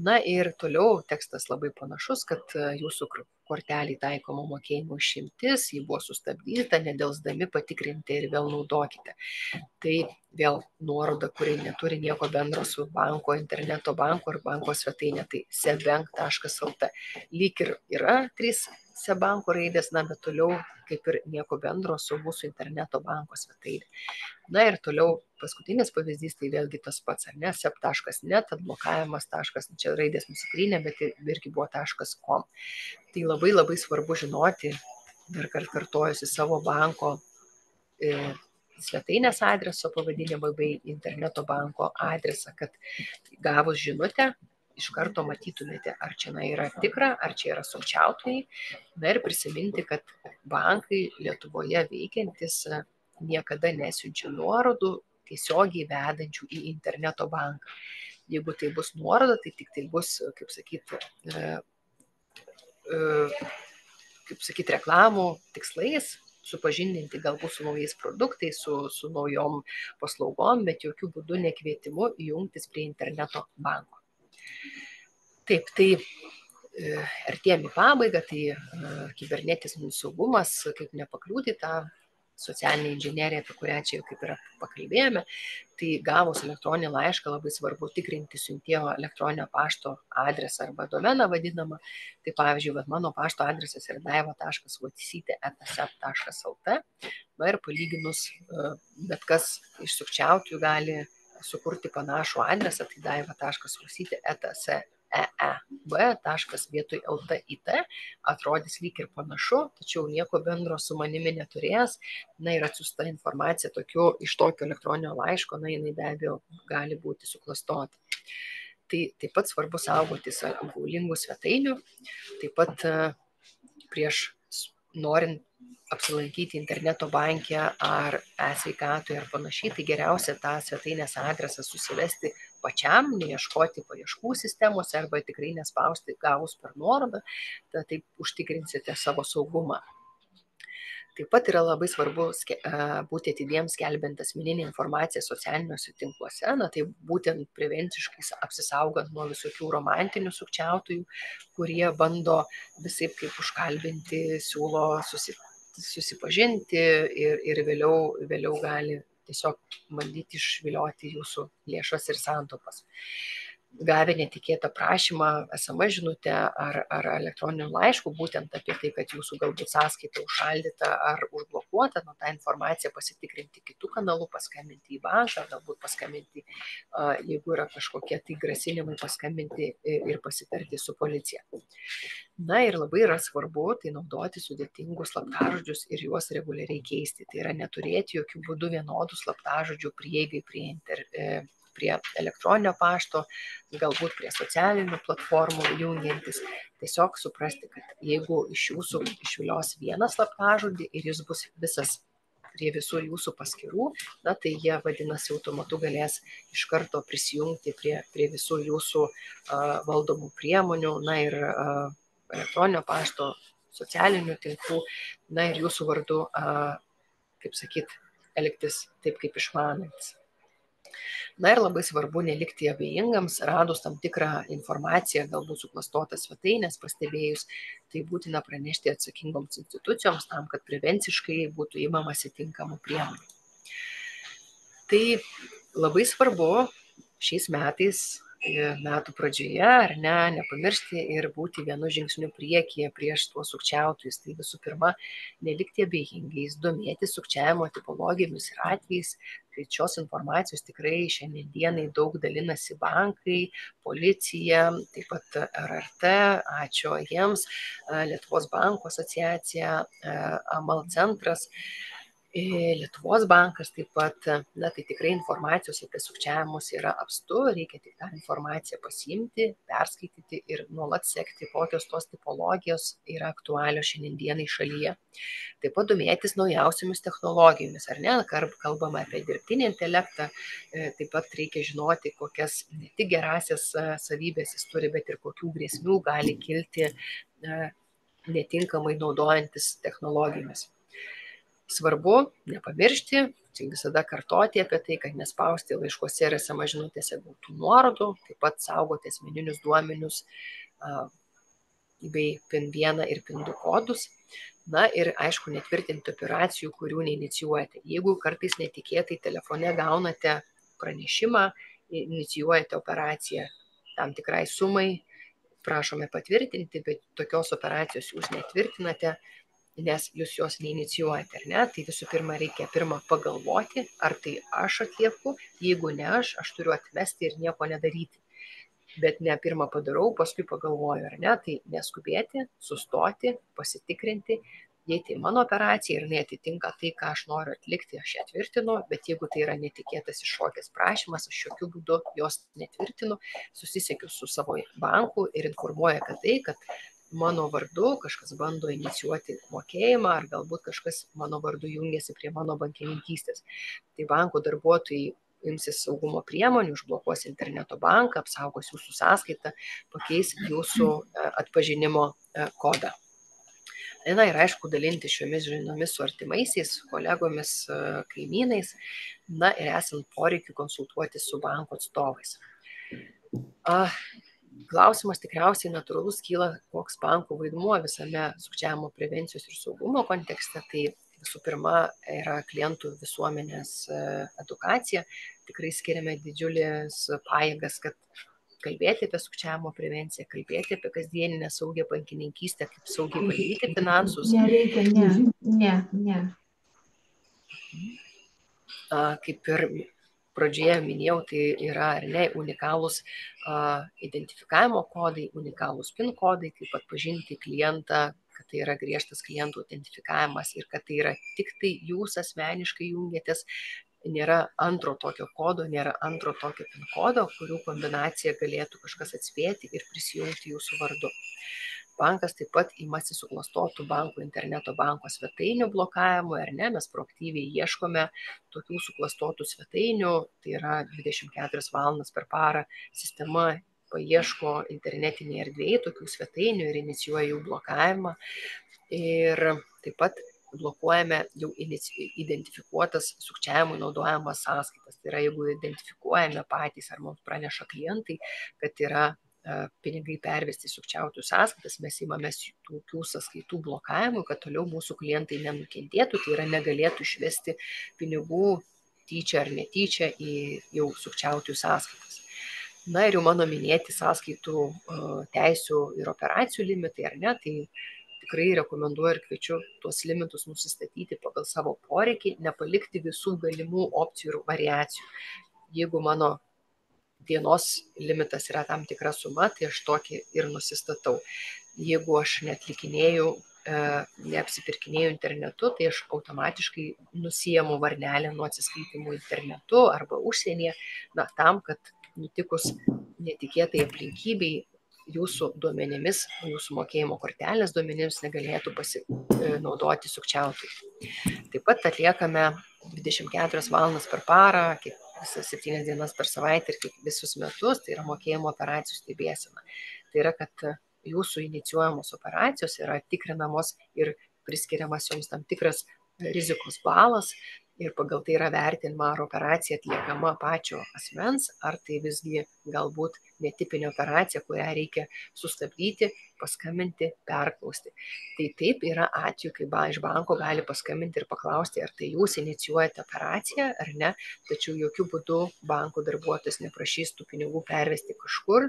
Na ir toliau tekstas labai panašus, kad jūsų kortelį taikoma mokėjimo išimtis, ji buvo sustabdyta, nedelsdami patikrinti ir vėl naudokite. Tai vėl nuoroda, kuri neturi nieko bendro su banko, interneto banko ar banko svetainė, tai sebbank.lt. Lyg ir yra 3 SEB banko raidės, na, bet toliau kaip ir nieko bendro su mūsų interneto banko svetainė. Na ir toliau paskutinis pavyzdys, tai vėlgi tas pats, ar ne, seb.net, atblokavimas, čia raidės nusitrynė, bet irgi buvo .com. Tai labai labai svarbu žinoti, dar kartojusi, savo banko svetainės adreso pavadinimą bei interneto banko adresą, kad gavus žinutę, iš karto matytumėte, ar čia yra tikra, ar čia yra sukčiautojai. Na ir prisiminti, kad bankai Lietuvoje veikiantis niekada nesiunčia nuorodų tiesiogiai vedančių į interneto banką. Jeigu tai bus nuoroda, tai tik tai bus, kaip sakyti, reklamų tikslais, supažindinti galbūt su naujais produktais, su naujom paslaugom, bet jokių būdų nekvietimu jungtis prie interneto banko. Taip, tai artėjame į pabaigą, tai kibernetinis saugumas, kaip nepakliūti tą socialinę inžineriją, apie kurią čia jau kaip ir pakalbėjome, tai gavus elektroninį laišką labai svarbu tikrinti siuntėjo elektroninio pašto adresą arba domeną vadinamą. Tai pavyzdžiui, mano pašto adresas yra daiva.votsytė@seb.lt. Na ir palyginus, bet kas iš sukčiautojų gali sukurti panašų adresą, tai daiva.votsytė@eeb.lt. Atrodys lyg ir panašu, tačiau nieko bendro su manimi neturės. Na ir atsiųsta informacija iš tokio elektroninio laiško, na jinai be abejo gali būti suklastota. Tai taip pat svarbu saugotis apgaulingų svetainių. Taip pat prieš norint apsilankyti interneto banke ar e-sveikatoje ar panašiai, tai geriausia tą svetainės adresą susivesti pačiam, neieškoti paieškų sistemose arba tikrai nespausti gavus per nuorodą, taip užtikrinsite savo saugumą. Taip pat yra labai svarbu būti atidiems skelbiant asmeninę informaciją socialiniuose tinkluose, tai būtent prevenciškai apsisaugant nuo visokių romantinių sukčiautojų, kurie bando visaip kaip užkalbinti, siūlo susipažinti ir vėliau gali tiesiog bandyti išvilioti jūsų lėšas ir santaupas. Gavę netikėtą prašymą, SMS žinutę ar elektroniniu laišku, būtent apie tai, kad jūsų galbūt sąskaita užšaldyta ar užblokuota, tą informaciją pasitikrinti kitų kanalų, paskambinti į banką, ar galbūt paskambinti, jeigu yra kažkokie tai grasinimai, paskambinti ir pasitarti su policija. Ir labai yra svarbu tai naudoti sudėtingus slaptažodžius ir juos reguliariai keisti. Tai yra neturėti jokių būdų vienodų slaptažodžių prieigai prie elektroninio pašto, galbūt prie socialinių platformų jungiantis. Tiesiog suprasti, kad jeigu iš jūsų išvilios vieną slaptažodį ir jis bus visas prie visų jūsų paskyrų, tai jie vadinasi automatu galės iš karto prisijungti prie visų jūsų valdomų priemonių, ir elektroninio pašto, socialinių tinklų, ir jūsų vardu, elgtis taip, kaip išmanantis. Ir labai svarbu nelikti abejingams, radus tam tikrą informaciją, galbūt suklastotas svetainės pastebėjus, tai būtina pranešti atsakingoms institucijoms tam, kad prevenciškai būtų imamasi tinkamų priemonių. Tai labai svarbu šiais metais, metų pradžioje, nepamiršti ir būti vienu žingsniu priekyje prieš tuos sukčiautojus. Tai visų pirma, nelikti abejingais, domėtis sukčiavimo tipologijomis ir atvejais. Tai šios informacijos tikrai šiandien dienai daug dalinasi bankai, policija, taip pat RRT, ačiū jiems, Lietuvos bankų asociacija, AMAL centras, Lietuvos bankas taip pat, tai tikrai informacijos apie sukčiavimus yra apstu, reikia tik tą informaciją pasiimti, perskaityti ir nuolat sekti, kokios tos tipologijos yra aktualios šiandienai šalyje. Taip pat domėtis naujausiamis technologijomis, kalbame apie dirbtinį intelektą, taip pat reikia žinoti, kokias ne tik gerasias savybės jis turi, bet ir kokių grėsmių gali kilti netinkamai naudojantis technologijomis. Svarbu nepamiršti, visada kartoti apie tai, kad nespausti laiškuose ir SMS žinutėse gautų nuorodų, taip pat saugoti asmeninius duomenius bei PIN1 ir PIN2 kodus. Ir aišku, netvirtinti operacijų, kurių neinicijuojate. Jeigu kartais netikėtai telefone gaunate pranešimą, inicijuojate operaciją tam tikrai sumai, prašome patvirtinti, bet tokios operacijos jūs netvirtinate, nes jūs jos neinicijuojate, Tai visų pirma reikia pagalvoti, ar tai aš atlieku, jeigu ne aš turiu atmesti ir nieko nedaryti. Bet ne pirmą padarau, paskui pagalvoju, Tai neskubėti, sustoti, pasitikrinti, jei tai mano operacija ir neatitinka tai, ką aš noriu atlikti, aš ją tvirtinu, bet jeigu tai yra netikėtas iššokęs prašymas, aš jokių būdų jos netvirtinu, susisiekiu su savo banku ir informuoju apie tai, kad mano vardu kažkas bando inicijuoti mokėjimą ar galbūt kažkas mano vardu jungiasi prie mano bankininkystės. Tai banko darbuotojai imsis saugumo priemonių, užblokuos interneto banką, apsaugos jūsų sąskaitą, pakeis jūsų atpažinimo kodą. Ir aišku, dalinti šiomis žiniomis su artimaisiais, kolegomis, kaimynais, ir esant poreikiu konsultuoti su banko atstovais. Klausimas tikriausiai natūralus kyla, koks bankų vaidmuo visame sukčiavimo prevencijos ir saugumo kontekste. Tai visų pirma yra klientų visuomenės edukacija. Tikrai skiriame didžiulės pajėgas, kad kalbėti apie sukčiavimo prevenciją, kalbėti apie kasdieninę saugią bankininkystę, kaip saugiai valdyti finansus. Nereikia, ne. Kaip ir pradžioje minėjau, tai yra unikalūs identifikavimo kodai, unikalūs PIN kodai, kaip atpažinti klientą, kad tai yra griežtas klientų identifikavimas ir kad tai yra tik tai jūs asmeniškai jungiatės, nėra antro tokio kodo, nėra antro tokio PIN kodo, kurių kombinaciją galėtų kažkas atspėti ir prisijungti jūsų vardu. bankas taip pat imasi suklastotų bankų interneto banko svetainių blokavimo, ar ne, mes proaktyviai ieškome tokių suklastotų svetainių, tai yra 24 valandas per parą sistema paieško internetinėje erdvėje tokių svetainių ir inicijuoja jų blokavimą. Ir taip pat blokuojame jau identifikuotas sukčiavimui naudojamas sąskaitas. Tai yra, jeigu identifikuojame patys ar mums praneša klientai, kad yra pinigai pervesti sukčiautojų sąskaitas, mes imamės tokių sąskaitų blokavimų, kad toliau mūsų klientai nenukentėtų, tai yra negalėtų išvesti pinigų tyčia ar netyčia į jau sukčiautojų sąskaitas. Na ir jau mano minėti sąskaitų teisių ir operacijų limitai, ar ne, tai tikrai rekomenduoju ir kviečiu tuos limitus nusistatyti pagal savo poreikį, nepalikti visų galimų opcijų ir variacijų. Jeigu mano dienos limitas yra tam tikra suma, tai aš tokį ir nusistatau. Jeigu aš neatlikinėjau, neapsipirkinėjau internetu, tai aš automatiškai nusiimu varnelę nuo atsiskaitimų internetu arba užsienyje, na, tam, kad nutikus netikėtai aplinkybei jūsų duomenimis, jūsų mokėjimo kortelės duomenimis negalėtų pasinaudoti sukčiautojai. Taip pat atliekame 24 valandas per parą, visas 7 dienas per savaitę ir visus metus, tai yra mokėjimo operacijų stebėsena. Tai yra, kad jūsų inicijuojamos operacijos yra tikrinamos ir priskiriamas joms tam tikras rizikos balas ir pagal tai yra vertinama, ar operacija atliekama pačio asmens, ar tai visgi galbūt netipinė operacija, kurią reikia sustabdyti, paskambinti, perklausti. Tai taip yra atveju, kai iš banko gali paskambinti ir paklausti, ar tai jūs inicijuojate operaciją ar ne, tačiau jokių būdų banko darbuotojas neprašys tų pinigų pervesti kažkur,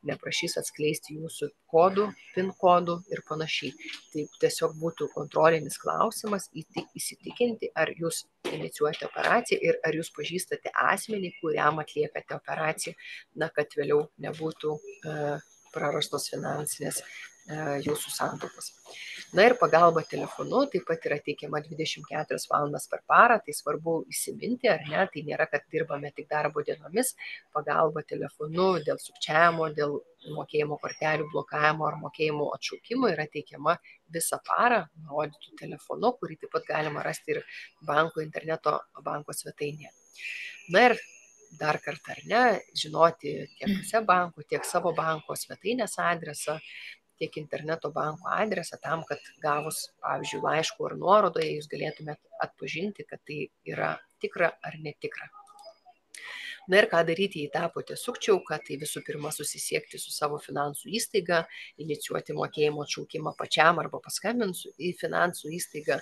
neprašys atskleisti jūsų kodų, PIN kodų ir panašiai. Tai tiesiog būtų kontrolinis klausimas įsitikinti, ar jūs inicijuojate operaciją ir ar jūs pažįstate asmenį, kuriam atliekate operaciją, na, kad vėliau nebūtų prarastos finansinės jūsų santaupos. Na ir pagalba telefonu taip pat yra teikiama 24 valandas per parą, tai svarbu įsiminti, ar ne, tai nėra, kad dirbame tik darbo dienomis, pagalba telefonu dėl sukčiavimo, dėl mokėjimo kortelių blokavimo ar mokėjimo atšaukimo yra teikiama visą parą, nurodytų telefonu, kurį taip pat galima rasti ir banko interneto banko svetainėje. Na ir dar kartą, ar ne, žinoti tiek SEB bankų, tiek savo banko svetainės adresą, tiek interneto banko adresą tam, kad gavus, pavyzdžiui, laiškų ar nuorodoje, jūs galėtumėte atpažinti, kad tai yra tikra ar netikra. Na ir ką daryti, jei tapote sukčiauka, tai visų pirma susisiekti su savo finansų įstaiga, inicijuoti mokėjimo atšaukimą pačiam arba paskambinti į finansų įstaigą.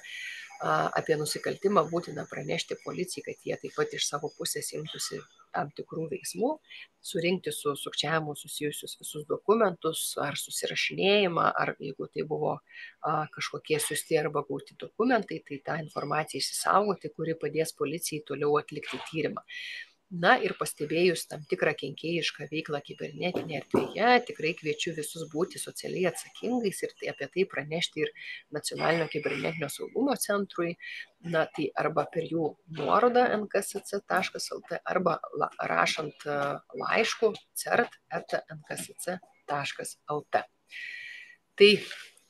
Apie nusikaltimą būtina pranešti policijai, kad jie taip pat iš savo pusės imtųsi tam tikrų veiksmų, surinkti su sukčiavimu susijusius visus dokumentus, ar susirašinėjimą, ar jeigu tai buvo kažkokie siųsti arba gauti dokumentai, tai tą informaciją išsisaugoti, kuri padės policijai toliau atlikti tyrimą. Na ir pastebėjus tam tikrą kenkėjišką veiklą kibernetinėje erdvėje, tikrai kviečiu visus būti socialiai atsakingais ir apie tai pranešti ir Nacionalinio kibernetinio saugumo centrui, na tai arba per jų nuorodą nksc.lt arba rašant laišku cert@nksc.lt. Tai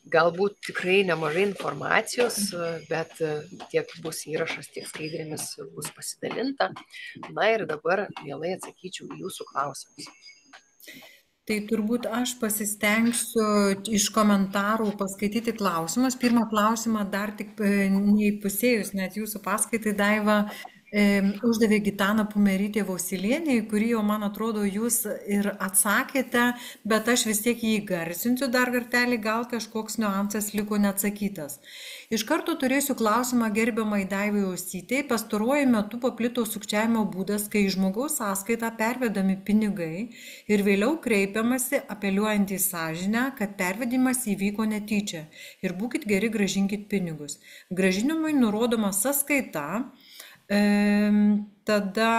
galbūt tikrai nemažai informacijos, bet tiek bus įrašas, tiek skaidrėmis bus pasidalinta. Na ir dabar mielai atsakyčiau į jūsų klausimus. Tai turbūt aš pasistengsiu iš komentarų paskaityti klausimus. Pirmą klausimą dar tik neįpusėjus net jūsų paskaitai, Daiva, uždavė Gitana Pumerytė Vausilienė, kurį jau, man atrodo, jūs ir atsakėte, bet aš vis tiek jį garsinsiu dar kartelį, gal kažkoks niuansas liko neatsakytas. Iš karto turėsiu klausimą gerbiamai Daivai Usytei. Pastaruoju metu paplito sukčiavimo būdas, kai žmogaus sąskaitą pervedami pinigai ir vėliau kreipiamasi apeliuojant į sąžinę, kad pervedimas įvyko netyčia ir būkit geri, gražinkit pinigus. Grąžinimui nurodoma sąskaita, tada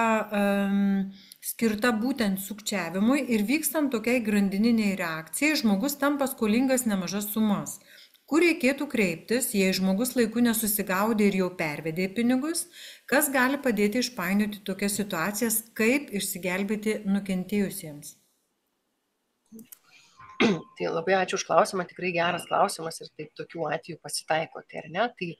skirta būtent sukčiavimui ir vykstant tokiai grandininiai reakcijai, žmogus tampa skolingas nemažas sumas. Kur reikėtų kreiptis, jei žmogus laiku nesusigaudė ir jau pervedė pinigus, kas gali padėti išpainioti tokias situacijas, kaip išsigelbėti nukentėjusiems? Tai labai ačiū už klausimą, tikrai geras klausimas ir taip tokių atvejų pasitaiko, tai ar ne? Tai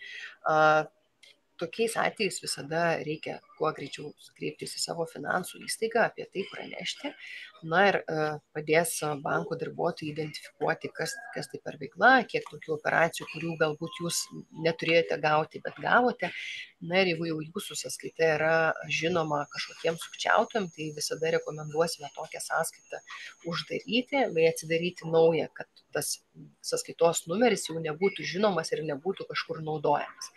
tokiais atvejais visada reikia kuo greičiau kreiptis į savo finansų įstaigą, apie tai pranešti. Na ir padės banko darbuotojai identifikuoti, kas tai per veikla, kiek tokių operacijų, kurių galbūt jūs neturėjote gauti, bet gavote. Na ir jeigu jau jūsų sąskaita yra žinoma kažkokiems sukčiautojams, tai visada rekomenduosime tokią sąskaitą uždaryti bei atsidaryti naują, kad tas sąskaitos numeris jau nebūtų žinomas ir nebūtų kažkur naudojamas.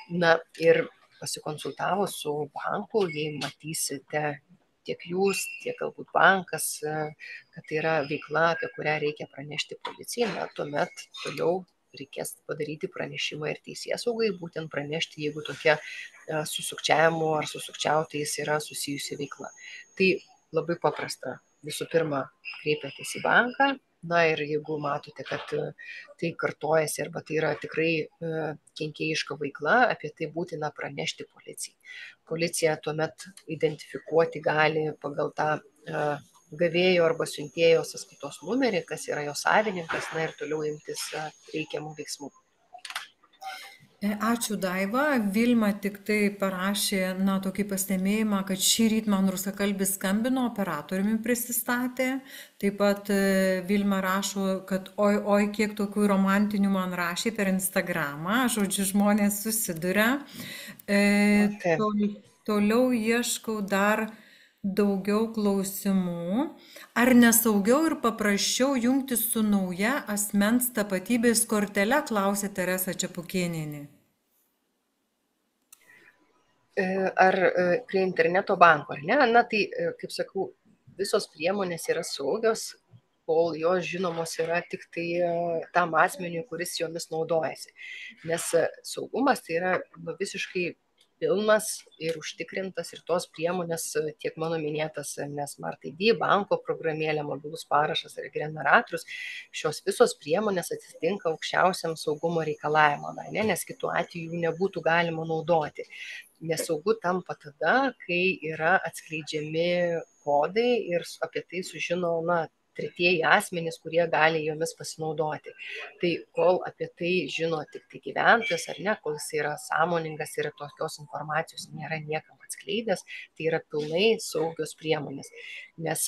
Na ir pasikonsultavus su banku, jei matysite tiek jūs, tiek galbūt bankas, kad tai yra veikla, apie kurią reikia pranešti policijai, na tuomet toliau reikės padaryti pranešimą ir teisėsaugai, būtent pranešti, jeigu tokia su sukčiavimu ar su sukčiautojais yra susijusi veikla. Tai labai paprasta. Visų pirma, kreipiatės į banką. Na ir jeigu matote, kad tai kartojasi arba tai yra tikrai kenkėjiška veikla, apie tai būtina pranešti policijai. Policija tuomet identifikuoti gali pagal tą gavėjo arba siuntėjo sąskaitos numerį, kas yra jo savininkas, na ir toliau imtis reikiamų veiksmų. Ačiū Daiva. Vilma tik tai parašė tokį pastebėjimą, kad šį rytą man rusakalbis skambino, operatoriumi prisistatė. Taip pat Vilma rašo, kad oi, kiek tokių romantinių man rašė per Instagramą. Žodžiu, žmonės susiduria. Toliau ieškau dar daugiau klausimų. Ar nesaugiau ir paprasčiau jungtis su nauja asmens tapatybės kortele, klausė Teresa Čepukėnienė. Ar prie interneto banko, ar ne? Na tai, kaip sakau, visos priemonės yra saugios, kol jos žinomos yra tik tai tam asmeniui, kuris jomis naudojasi. Nes saugumas tai yra visiškai pilnas ir užtikrintas ir tos priemonės, tiek mano minėtas Smart ID, banko programėlė, mobilus parašas ir generatorius, šios visos priemonės atitinka aukščiausiam saugumo reikalavimą, nes kitu atveju jų nebūtų galima naudoti. Nesaugu tampa tada, kai yra atskleidžiami kodai ir apie tai sužino, tretieji asmenys, kurie gali jomis pasinaudoti. Tai kol apie tai žino tik tai gyventojas, ar ne, kol jis yra sąmoningas ir tokios informacijos nėra niekam atskleidęs, tai yra pilnai saugios priemonės. Nes,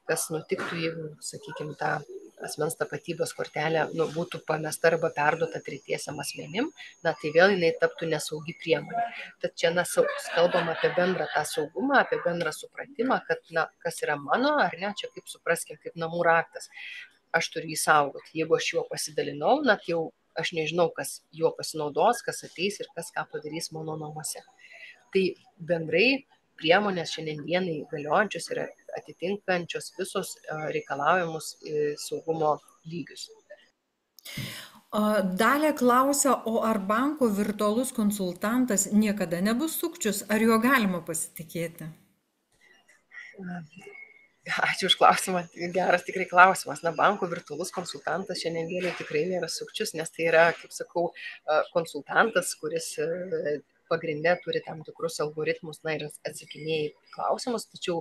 kas nutiktų, jeigu, sakykime, ta asmens tapatybės kortelė būtų pamesta arba perduota tretiesiam asmenim, tai vėl jinai taptų nesaugi priemonė. Tad čia kalbam apie bendrą tą saugumą, apie bendrą supratimą, kad kas yra mano, ar ne, čia kaip supraskime, kaip namų raktas. Aš turiu jį saugoti. Jeigu aš juo pasidalinau, jau aš nežinau, kas juo pasinaudos, kas ateis ir kas ką padarys mano namuose. Tai bendrai priemonės šiandien dienai galiojančios yra atitinkančios visos reikalaujamus saugumo lygius. Dalė klausia, o ar banko virtualus konsultantas niekada nebus sukčius, ar juo galima pasitikėti? Ačiū už klausimą, geras tikrai klausimas. Banko virtualus konsultantas šiandien dienai tikrai nėra sukčius, nes tai yra, kaip sakau, konsultantas, kuris pagrinde turi tam tikrus algoritmus, ir atsakinėja į klausimus, tačiau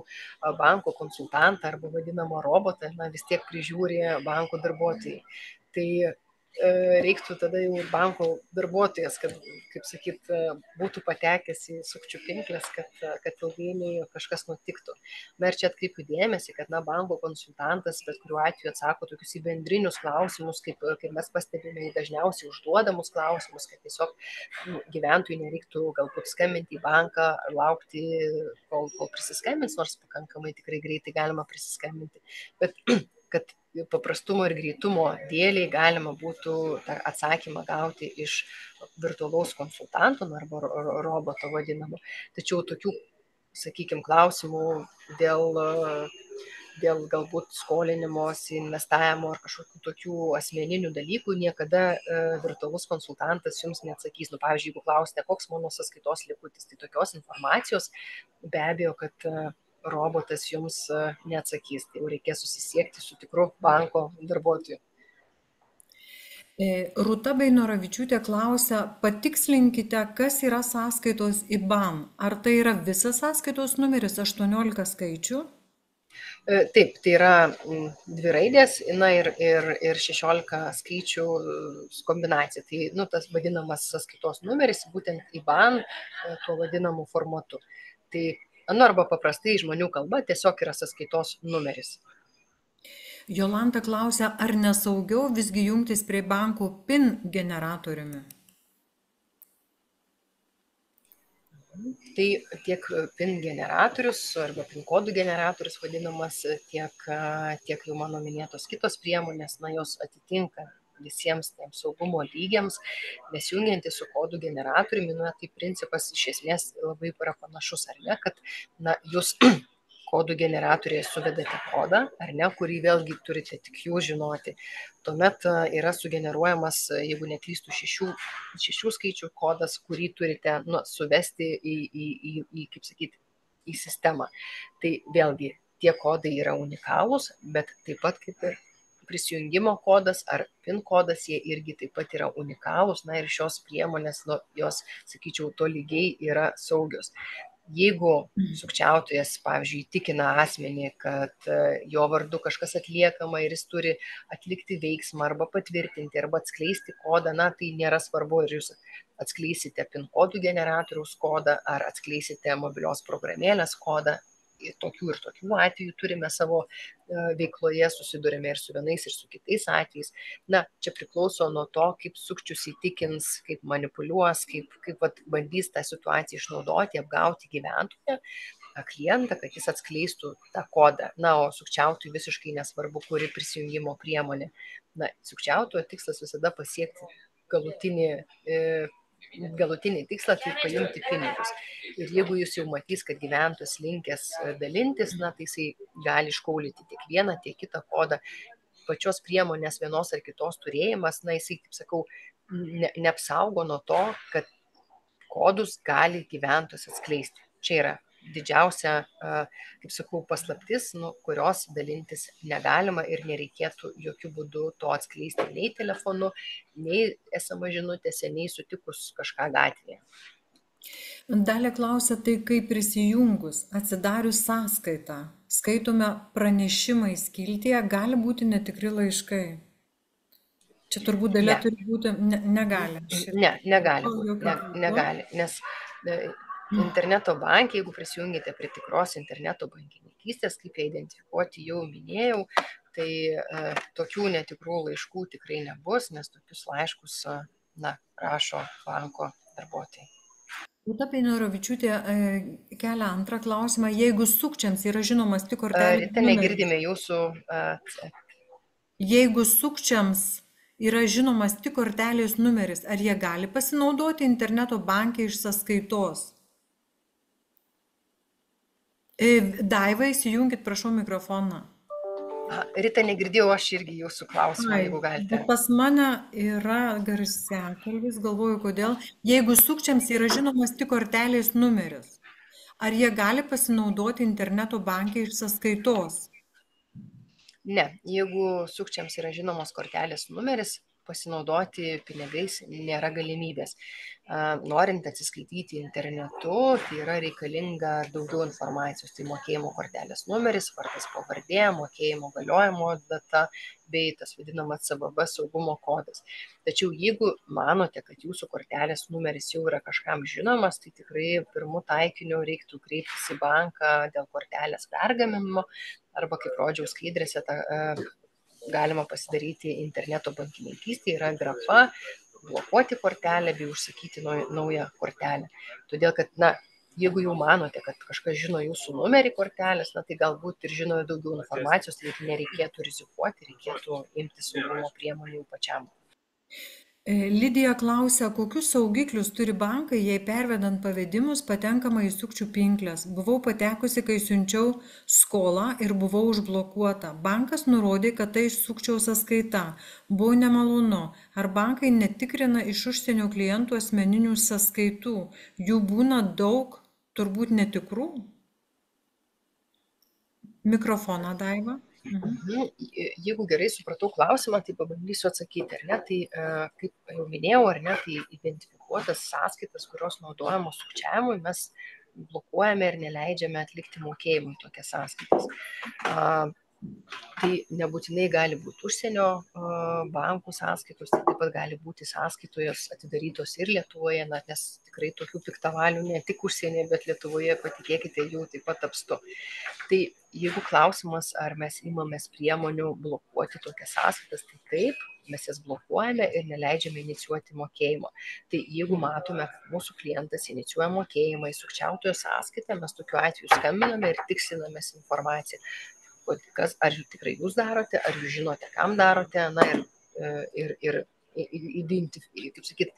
banko konsultantą arba vadinamą robotą vis tiek prižiūri banko darbuotojai. Tai reiktų tada jau banko darbuotojas, kad, kaip sakyt, būtų patekęs į sukčių pinklės, kad ilgainiui kažkas nutiktų. Ir čia atkreipiu dėmesį, kad banko konsultantas bet kuriuo atveju atsako tokius į bendrinius klausimus, kaip mes pastebime, dažniausiai užduodamus klausimus, kad tiesiog gyventojui nereiktų galbūt skambinti į banką, laukti, kol prisiskambins, nors pakankamai tikrai greitai galima prisiskambinti. Bet kad paprastumo ir greitumo dėliai galima būtų tą atsakymą gauti iš virtualaus konsultanto arba roboto vadinamo. Tačiau tokių, sakykime, klausimų dėl galbūt skolinimosi, investavimo ar kažkokių tokių asmeninių dalykų niekada virtualus konsultantas jums neatsakys. Pavyzdžiui, jeigu klausite, koks mano sąskaitos likutis, tai tokios informacijos be abejo, kad robotas jums neatsakys, tai jau reikės susisiekti su tikru banko darbuotoju. Rūta Beinoravičiūtė klausia, patikslinkite, kas yra sąskaitos IBAN. Ar tai yra visas sąskaitos numeris 18 skaičių? Taip, tai yra 2 raidės, na ir 16 skaičių kombinacija. Tai tas vadinamas sąskaitos numeris, būtent IBAN tuo vadinamu formatu. Tai, arba paprastai žmonių kalba tiesiog yra sąskaitos numeris. Jolanta klausia, ar nesaugiau visgi jungtis prie bankų PIN generatoriumi? Tai tiek PIN generatorius arba PIN kodų generatorius vadinamas, tiek jau mano minėtos kitos priemonės, jos atitinka visiems tiems saugumo lygiams, nes jungiantis su kodų generatoriumi, tai principas iš esmės labai yra panašus, ar ne, kad jūs kodų generatoriai suvedate kodą, ar ne, kurį vėlgi turite tik jūs žinoti. Tuomet yra sugeneruojamas, jeigu neklystų, 6 skaičių kodas, kurį turite suvesti kaip sakyti, į sistemą. Tai vėlgi tie kodai yra unikalūs, bet taip pat kaip ir prisijungimo kodas ar PIN kodas, jie irgi taip pat yra unikalūs, ir šios priemonės, jos, sakyčiau, tolygiai yra saugios. Jeigu sukčiautojas, pavyzdžiui, įtikina asmenį, kad jo vardu kažkas atliekama ir jis turi atlikti veiksmą arba patvirtinti arba atskleisti kodą, tai nėra svarbu, ar jūs atskleisite PIN kodų generatoriaus kodą ar atskleisite mobilios programėlės kodą. Tokių atvejų turime savo veikloje, susidurime ir su vienais, ir su kitais atvejais. Čia priklauso nuo to, kaip sukčius įtikins, kaip manipuliuos, kaip bandys tą situaciją išnaudoti, apgauti gyventoją, klientą, kad jis atskleistų tą kodą. O sukčiautojui visiškai nesvarbu, kuri prisijungimo priemonė. Sukčiautojo tikslas visada pasiekti galutinį tikslą, tai paimti pinigus. Ir jeigu jis jau matys, kad gyventojas linkęs dalintis, tai jisai gali iškaulyti tiek vieną, tiek kitą kodą. Pačios priemonės vienos ar kitos turėjimas, jisai, kaip sakau, neapsaugo nuo to, kad kodus gali gyventojas atskleisti. Čia yra didžiausia, kaip sakau, paslaptis, kurios dalintis negalima ir nereikėtų jokių būdų to atskleisti nei telefonu, nei SMS žinutėse, nei sutikus kažką gatvėje. Dalė klausia, tai kaip prisijungus, atsidarius sąskaitą, skaitome pranešimai skiltyje, gali būti netikri laiškai. Čia turbūt Dalė turi būti, negali. Negali, nes interneto banke, jeigu prisijungite prie tikros interneto bankininkystės, kaip ją identifikuoti jau minėjau, tai tokių netikrų laiškų tikrai nebus, nes tokius laiškus rašo banko darbuotojai. Rūta Peinorovičiūtė kelia antrą klausimą. Jeigu sukčiams yra žinomas tik kortelės numeris. Negirdime jūsų. Jeigu sukčiams yra žinomas tik kortelės numeris, ar jie gali pasinaudoti interneto banke iš sąskaitos? Daiva, įsijunkit, prašau, mikrofoną. Rita, negirdėjau aš irgi jūsų klausimą, jeigu galite. Pas mane yra garsiakalbis, galvoju, kodėl. Jeigu sukčiams yra žinomas tik kortelės numeris, ar jie gali pasinaudoti interneto banke iš sąskaitos? Ne, jeigu sukčiams yra žinomas kortelės numeris, pasinaudoti pinigais nėra galimybės. Norint atsiskaityti internetu, tai yra reikalinga daugiau informacijos, tai mokėjimo kortelės numeris, vardas, pavardė, mokėjimo galiojimo data bei tas vadinamas CBB saugumo kodas. Tačiau jeigu manote, kad jūsų kortelės numeris jau yra kažkam žinomas, tai tikrai pirmu taikiniu reiktų kreiptis į banką dėl kortelės pergaminimo arba, kaip rodžiau skaidrėse, galima pasidaryti interneto bankininkystė, yra grafa blokuoti kortelę bei užsakyti naują kortelę. Todėl, kad, jeigu jau manote, kad kažkas žino jūsų numerį kortelės, tai galbūt ir žino daugiau informacijos, tai nereikėtų rizikuoti, reikėtų imti saugumo priemonių pačiam. Lidija klausia, kokius saugiklius turi bankai, jei pervedant pavedimus patenkama į sukčių pinkles. Buvau patekusi, kai siunčiau skolą ir buvau užblokuota. Bankas nurodė, kad tai sukčiaus sąskaita. Buvo nemalonu. Ar bankai netikrina iš užsienio klientų asmeninių sąskaitų? Jų būna daug, turbūt netikrų? Mikrofoną, Daiva. Jeigu gerai supratau klausimą, tai pabandysiu atsakyti, ar ne? Tai, kaip jau minėjau, ar ne, tai identifikuotas sąskaitas, kurios naudojamos sukčiavimui, mes blokuojame ir neleidžiame atlikti mokėjimų į tokias sąskaitas. Tai nebūtinai gali būti užsienio bankų sąskaitos, tai taip pat gali būti sąskaitos atidarytos ir Lietuvoje, nes tikrai tokių piktavalių ne tik užsienyje, bet Lietuvoje, patikėkite, jų taip pat apstu. Tai jeigu klausimas, ar mes imamės priemonių blokuoti tokias sąskaitas, tai taip, mes jas blokuojame ir neleidžiame inicijuoti mokėjimo. Tai jeigu matome, kad mūsų klientas inicijuoja mokėjimą į sukčiautojo sąskaitą, mes tokiu atveju skambiname ir tikslinamės informaciją. Ar tikrai jūs darote, ar jūs žinote, kam darote, na ir kaip sakyt,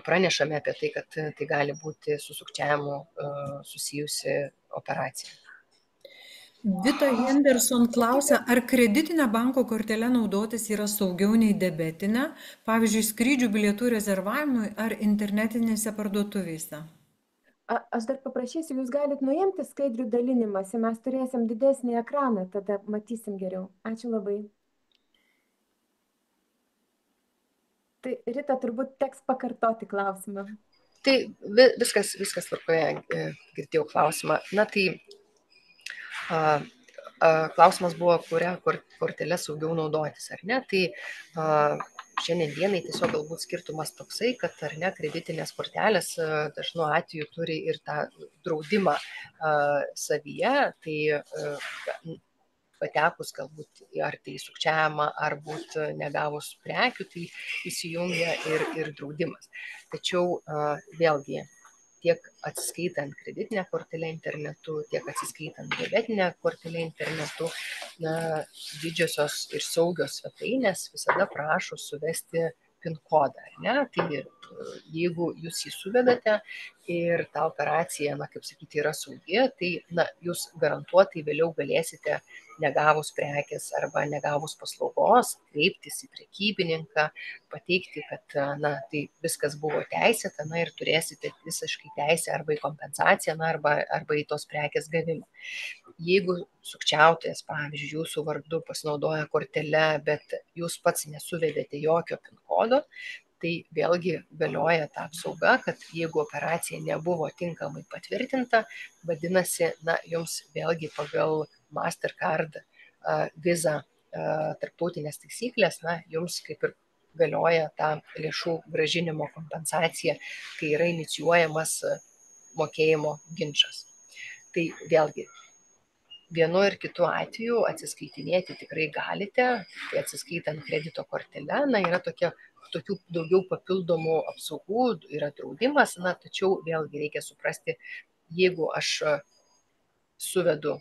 pranešame apie tai, kad tai gali būti su sukčiavimu susijusi operacija. Vita Henderson klausia, ar kreditinę banko kortelę naudotis yra saugiau nei debetinę, pavyzdžiui, skrydžių bilietų rezervavimui ar internetinėse parduotuvėse? Aš dar paprašysiu, jūs galite nuimti skaidrių dalinimąsi, mes turėsim didesnį ekraną, tada matysim geriau. Ačiū labai. Tai Rita, turbūt teks pakartoti klausimą. Tai viskas tvarkoje, girdėjau klausimą. Na tai klausimas buvo, kurią kortelę saugiau naudotis, ar ne? Tai šiandien dienai tiesiog galbūt skirtumas toksai, kad ar ne, kreditinės kortelės dažnu atveju turi ir tą draudimą savyje, tai patekus galbūt ar tai sukčiavimą, ar būt negavus prekių, tai įsijungia ir draudimas. Tačiau vėlgi, tiek atsiskaitant kreditinę kortelę internetu, tiek atsiskaitant debetinę kortelę internetu, didžiosios ir saugios svetainės visada prašo suvesti PIN kodą, ar ne? Tai jeigu jūs jį suvedate ir ta operacija, kaip sakyti, yra saugi, tai jūs garantuotai vėliau galėsite negavus prekės arba negavus paslaugos, kreiptis į prekybininką, pateikti, kad tai viskas buvo teisėta, ir turėsite visiškai teisę arba į kompensaciją, arba į tos prekės gavimą. Jeigu sukčiautojas, pavyzdžiui, jūsų vardu pasinaudoja kortelę, bet jūs pats nesuvedėte jokio PIN kodo, tai vėlgi galioja ta apsauga, kad jeigu operacija nebuvo tinkamai patvirtinta, vadinasi, jums vėlgi pagal Mastercard, Visa tarptautinės taisyklės, jums kaip ir galioja ta lėšų grąžinimo kompensacija, kai yra inicijuojamas mokėjimo ginčas. Tai vėlgi, vienu ir kitu atveju atsiskaitinėti tikrai galite, tai atsiskaitant kredito kortelę, yra tokių daugiau papildomų apsaugų, yra draudimas, tačiau vėlgi reikia suprasti, jeigu aš suvedu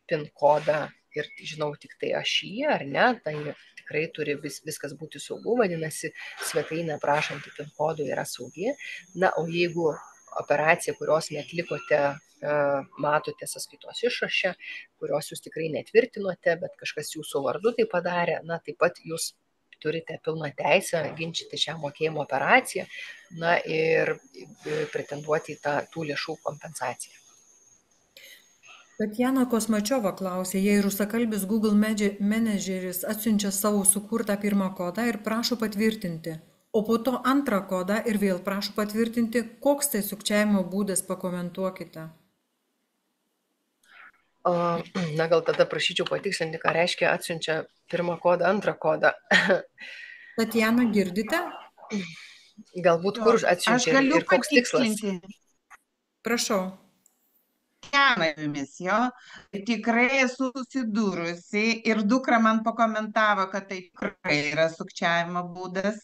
PIN kodą ir žinau tik tai aš jį, ar ne, tai tikrai turi viskas būti saugu, vadinasi, svetainė prašanti PIN kodų yra saugi. O jeigu operacija, kurios neatlikote, matote sąskaitos išraše, kurios jūs tikrai netvirtinote, bet kažkas jūsų vardu tai padarė, taip pat jūs turite pilną teisę ginčyti šią mokėjimo operaciją, ir pretenduoti į tų lėšų kompensaciją. Tatjana Kosmačiova klausė, jei rusakalbis Google Manageris atsiunčia savo sukurtą pirmą kodą ir prašo patvirtinti, o po to antrą kodą ir vėl prašo patvirtinti, koks tai sukčiavimo būdas, pakomentuokite. Gal tada prašyčiau patikslinti, ką reiškia atsiunčia pirmą kodą, antrą kodą. Tatjana, girdite? Galbūt kur atsiunčia ir koks tikslas? Prašau. Jumis, tikrai esu susidūrusi ir dukra man pakomentavo, kad tai tikrai yra sukčiavimo būdas.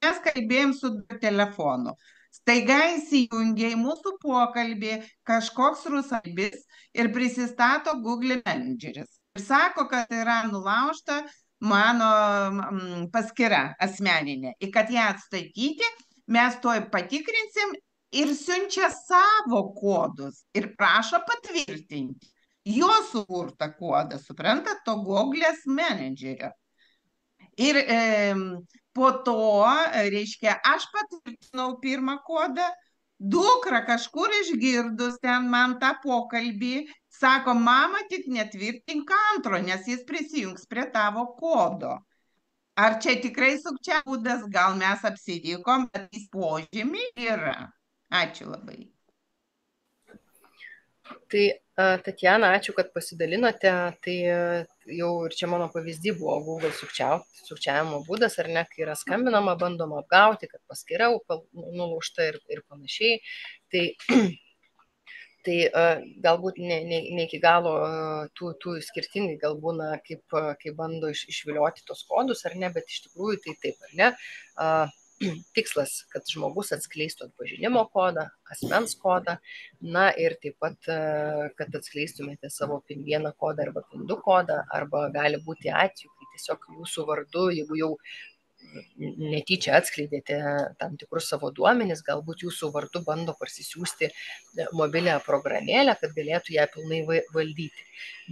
Mes kalbėjom su telefonu. Staiga įsijungia į mūsų pokalbį kažkoks rusakalbis ir prisistato Google Manageris. Ir sako, kad yra nulaužta mano paskyra asmeninė. Ir kad ją atstatyti, mes to patikrinsim ir siunčia savo kodus ir prašo patvirtinti jo sukurtą kodą, suprantat, to Google Managerio. Ir po to, reiškia, aš patvirtinau pirmą kodą, dukra kažkur išgirdus ten man tą pokalbį, sako, mama, tik netvirtink antro, nes jis prisijungs prie tavo kodo. Ar čia tikrai sukčiavimo būdas, gal mes apsirikom, bet jis požymiai yra. Ačiū labai. Tai Tatjana, ačiū, kad pasidalinote. Tai jau ir čia mano pavyzdys buvo Google sukčiavimo būdas, ar ne, kai yra skambinama, bandoma apgauti, kad paskyra nulaužta ir panašiai. Tai galbūt ne iki galo tų skirtingai gal būna, kaip bando išvilioti tos kodus, ar ne, bet iš tikrųjų tai taip, ar ne. Tikslas, kad žmogus atskleistų atpažinimo kodą, asmens kodą, na ir taip pat, kad atskleistumėte savo PIN1 kodą arba PIN2 kodą, arba gali būti atveju, kai tiesiog jūsų vardu, jeigu jau netyčia atskleidėte tam tikrus savo duomenis, galbūt jūsų vardu bando parsisiųsti mobilią programėlę, kad galėtų ją pilnai valdyti.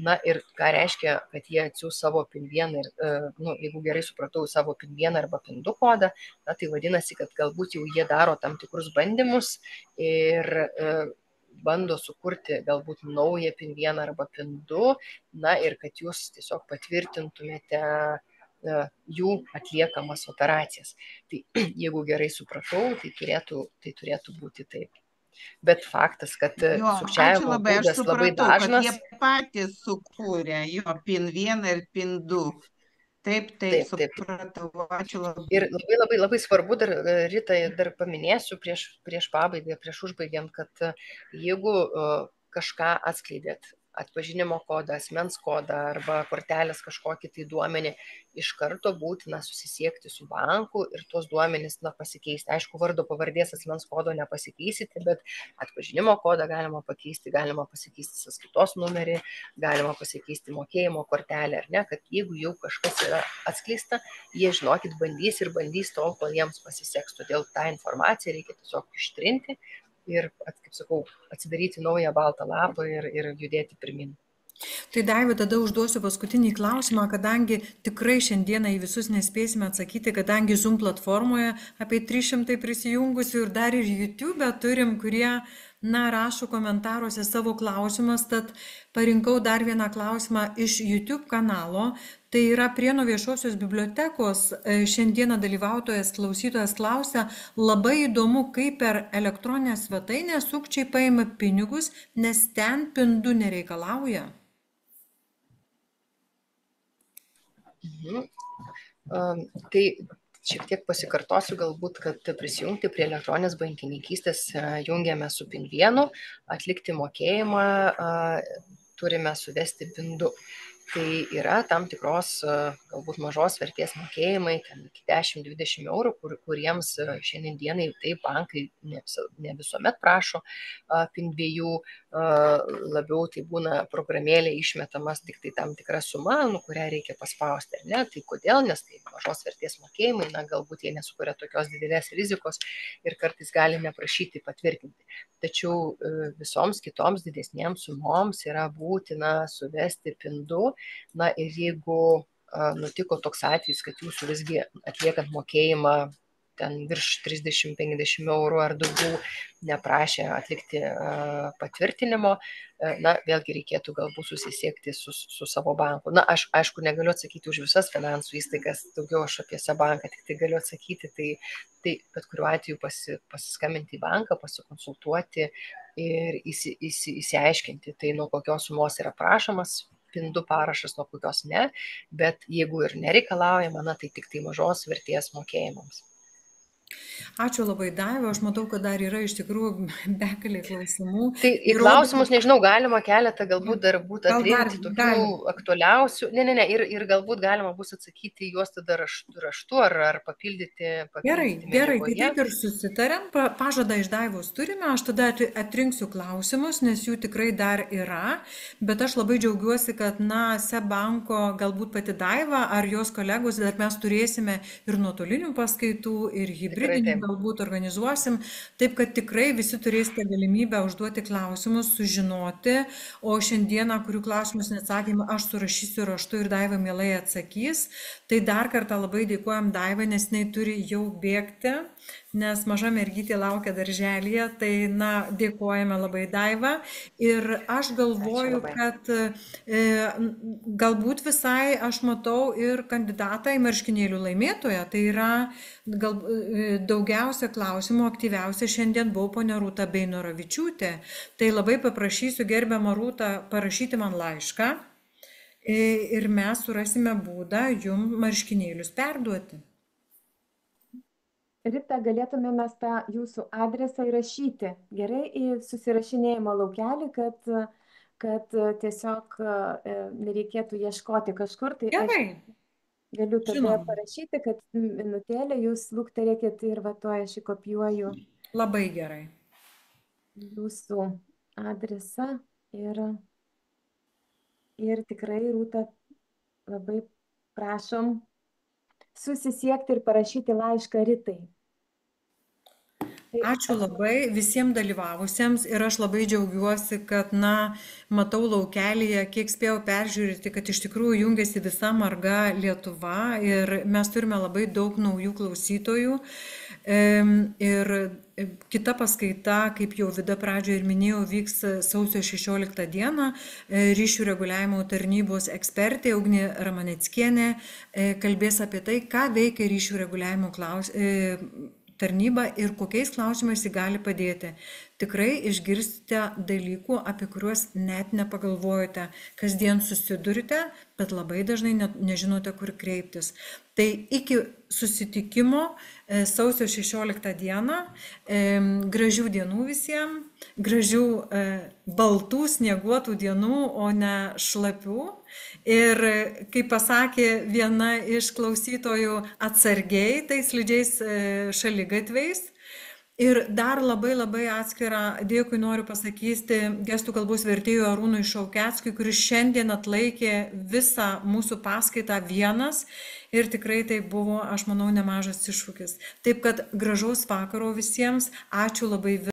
Na ir ką reiškia, kad jie atsiųs savo PIN1 ir, jeigu gerai supratau, savo PIN1 arba PIN2 kodą, na tai vadinasi, kad galbūt jau jie daro tam tikrus bandymus ir bando sukurti galbūt naują PIN1 arba PIN2, na ir kad jūs tiesiog patvirtintumėte jų atliekamas operacijas. Tai jeigu gerai supratau, tai turėtų būti taip. Bet faktas, kad sukčiavimo būdas labai dažnas. Kad jie patys sukūrė PIN1 ir PIN2. Taip, supratau. Ačiū labai. Ir labai svarbu, Rita, dar paminėsiu prieš pabaigą, prieš užbaigiant, kad jeigu kažką atskleidėt, atpažinimo kodą, asmens kodą arba kortelės kažkokį tai duomenį, iš karto būtina susisiekti su banku ir tuos duomenys pasikeisti. Aišku, vardo pavardės asmens kodo nepasikeisite, bet atpažinimo kodą galima pakeisti, galima pasikeisti sąskaitos numerį, galima pasikeisti mokėjimo kortelę, ar ne, kad jeigu jau kažkas yra atskleista, jie, žinokit, bandys tol, kol jiems pasiseks. Todėl tą informaciją reikia tiesiog ištrinti ir, kaip sakau, atsidaryti naują baltą lapą ir judėti pirmin. Tai Daiva, tada užduosiu paskutinį klausimą, kadangi tikrai šiandieną į visus nespėsime atsakyti, kadangi Zoom platformoje apie 300 prisijungusių ir dar ir YouTube turim, kurie rašo komentaruose savo klausimus, tad parinkau dar vieną klausimą iš YouTube kanalo. Tai yra Prienų viešosios bibliotekos šiandieną dalyvautojas klausytojas klausia, labai įdomu, kaip per elektroninę svetainę sukčiai paima pinigus, nes ten PIN2 nereikalauja. Tai šiek tiek pasikartosiu galbūt, kad prisijungti prie elektroninės bankininkystės jungiame su PIN1, atlikti mokėjimą turime suvesti PIN2. Tai yra tam tikros galbūt mažos vertės mokėjimai, ten iki 10-20 eurų, kuriems šiandien dienai taip bankai ne visuomet prašo PIN2, labiau tai būna programėlė išmetamas tik tai tam tikra suma, kurią reikia paspausti, ar ne? Tai kodėl? Nes tai mažos vertės mokėjimai, galbūt jie nesukuria tokios didelės rizikos ir kartais gali neprašyti patvirtinti. Tačiau visoms kitoms didesnėms sumoms yra būtina suvesti PIN2. Na ir jeigu nutiko toks atvejis, kad jūsų visgi atliekant mokėjimą ten virš 30-50 eurų ar daugiau neprašė atlikti patvirtinimo, vėlgi reikėtų galbūt susisiekti su savo banku. Aš aišku negaliu atsakyti už visas finansų įstaigas, daugiau aš apie SEB banką tik tai galiu atsakyti, tai bet kuriuo atveju pasiskambinti į banką, pasikonsultuoti ir įsiaiškinti, tai nuo kokios sumos yra prašomas PIN2 parašas, nuo kokios ne, bet jeigu ir nereikalaujama, tai tik tai mažos vertės mokėjimams. Ačiū labai, Daiva, aš matau, kad dar yra iš tikrųjų begalė klausimų. Tai į klausimus, nežinau, galima keletą galbūt dar būtų atrinkti tokių aktualiausių, ir galbūt galima bus atsakyti juos tada raštu ar papildyti. Gerai, tai taip ir susitarėm, pažadą iš Daivos turime, aš tada atrinksiu klausimus, nes jų tikrai dar yra, bet aš labai džiaugiuosi, kad SEB banko galbūt pati Daiva ar jos kolegos dar mes turėsime ir nuotolinių paskaitų, ir hibridinių galbūt organizuosim, taip kad tikrai visi turėsite galimybę užduoti klausimus, sužinoti, o šiandieną, kurių klausimus neatsakymą, aš surašysiu raštu ir Daiva mielai atsakys. Tai dar kartą labai dėkojam Daivai, nes jinai turi jau bėgti, nes maža mergytė laukia darželyje, tai dėkojame labai Daiva. Ir aš galvoju, kad galbūt visai aš matau ir kandidatą į marškinėlių laimėtoją, tai yra daugiausia klausimų aktyviausia šiandien buvo ponia Rūta Beinoravičiūtė. Tai labai paprašysiu gerbiamą Rūtą parašyti man laišką ir mes surasime būdą jum marškinėlius perduoti. Rita, galėtume mes tą jūsų adresą įrašyti gerai į susirašinėjimo laukelį, kad tiesiog nereikėtų ieškoti kažkur. Tai Gerai. Aš galiu tada Žinoma. parašyti, kad minutėlę jūs lukterėkit ir va to aš įkopijuoju Labai gerai. jūsų adresą ir tikrai, Rūta, labai prašom susisiekti ir parašyti laišką Ritai. Ačiū labai visiems dalyvavusiems ir aš labai džiaugiuosi, kad, matau laukelyje, kiek spėjau peržiūrėti, kad iš tikrųjų jungiasi visa marga Lietuva ir mes turime labai daug naujų klausytojų. Ir kita paskaita, kaip jau Vida pradžioje ir minėjau, vyks sausio 16 dieną. Ryšių reguliavimo tarnybos ekspertė Ugnė Ramaneckienė kalbės apie tai, ką veikia ryšių reguliavimo tarnyba ir kokiais klausimais jį gali padėti. Tikrai išgirsite dalykų, apie kuriuos net nepagalvojate. Kasdien susidurite, bet labai dažnai nežinote, kur kreiptis. Tai iki susitikimo sausio 16 dieną. Gražių dienų visiems, gražių baltų, snieguotų dienų, o ne šlapių. Ir kaip pasakė viena iš klausytojų, atsargiai tais slidžiais šaligatviais. Ir dar labai atskirą dėkui noriu pasakyti gestų kalbos vertėjui Arūnui Šaukeckui, kuris šiandien atlaikė visą mūsų paskaitą vienas ir tikrai tai buvo, aš manau, nemažas iššūkis. Taip kad gražaus vakaro visiems, ačiū labai.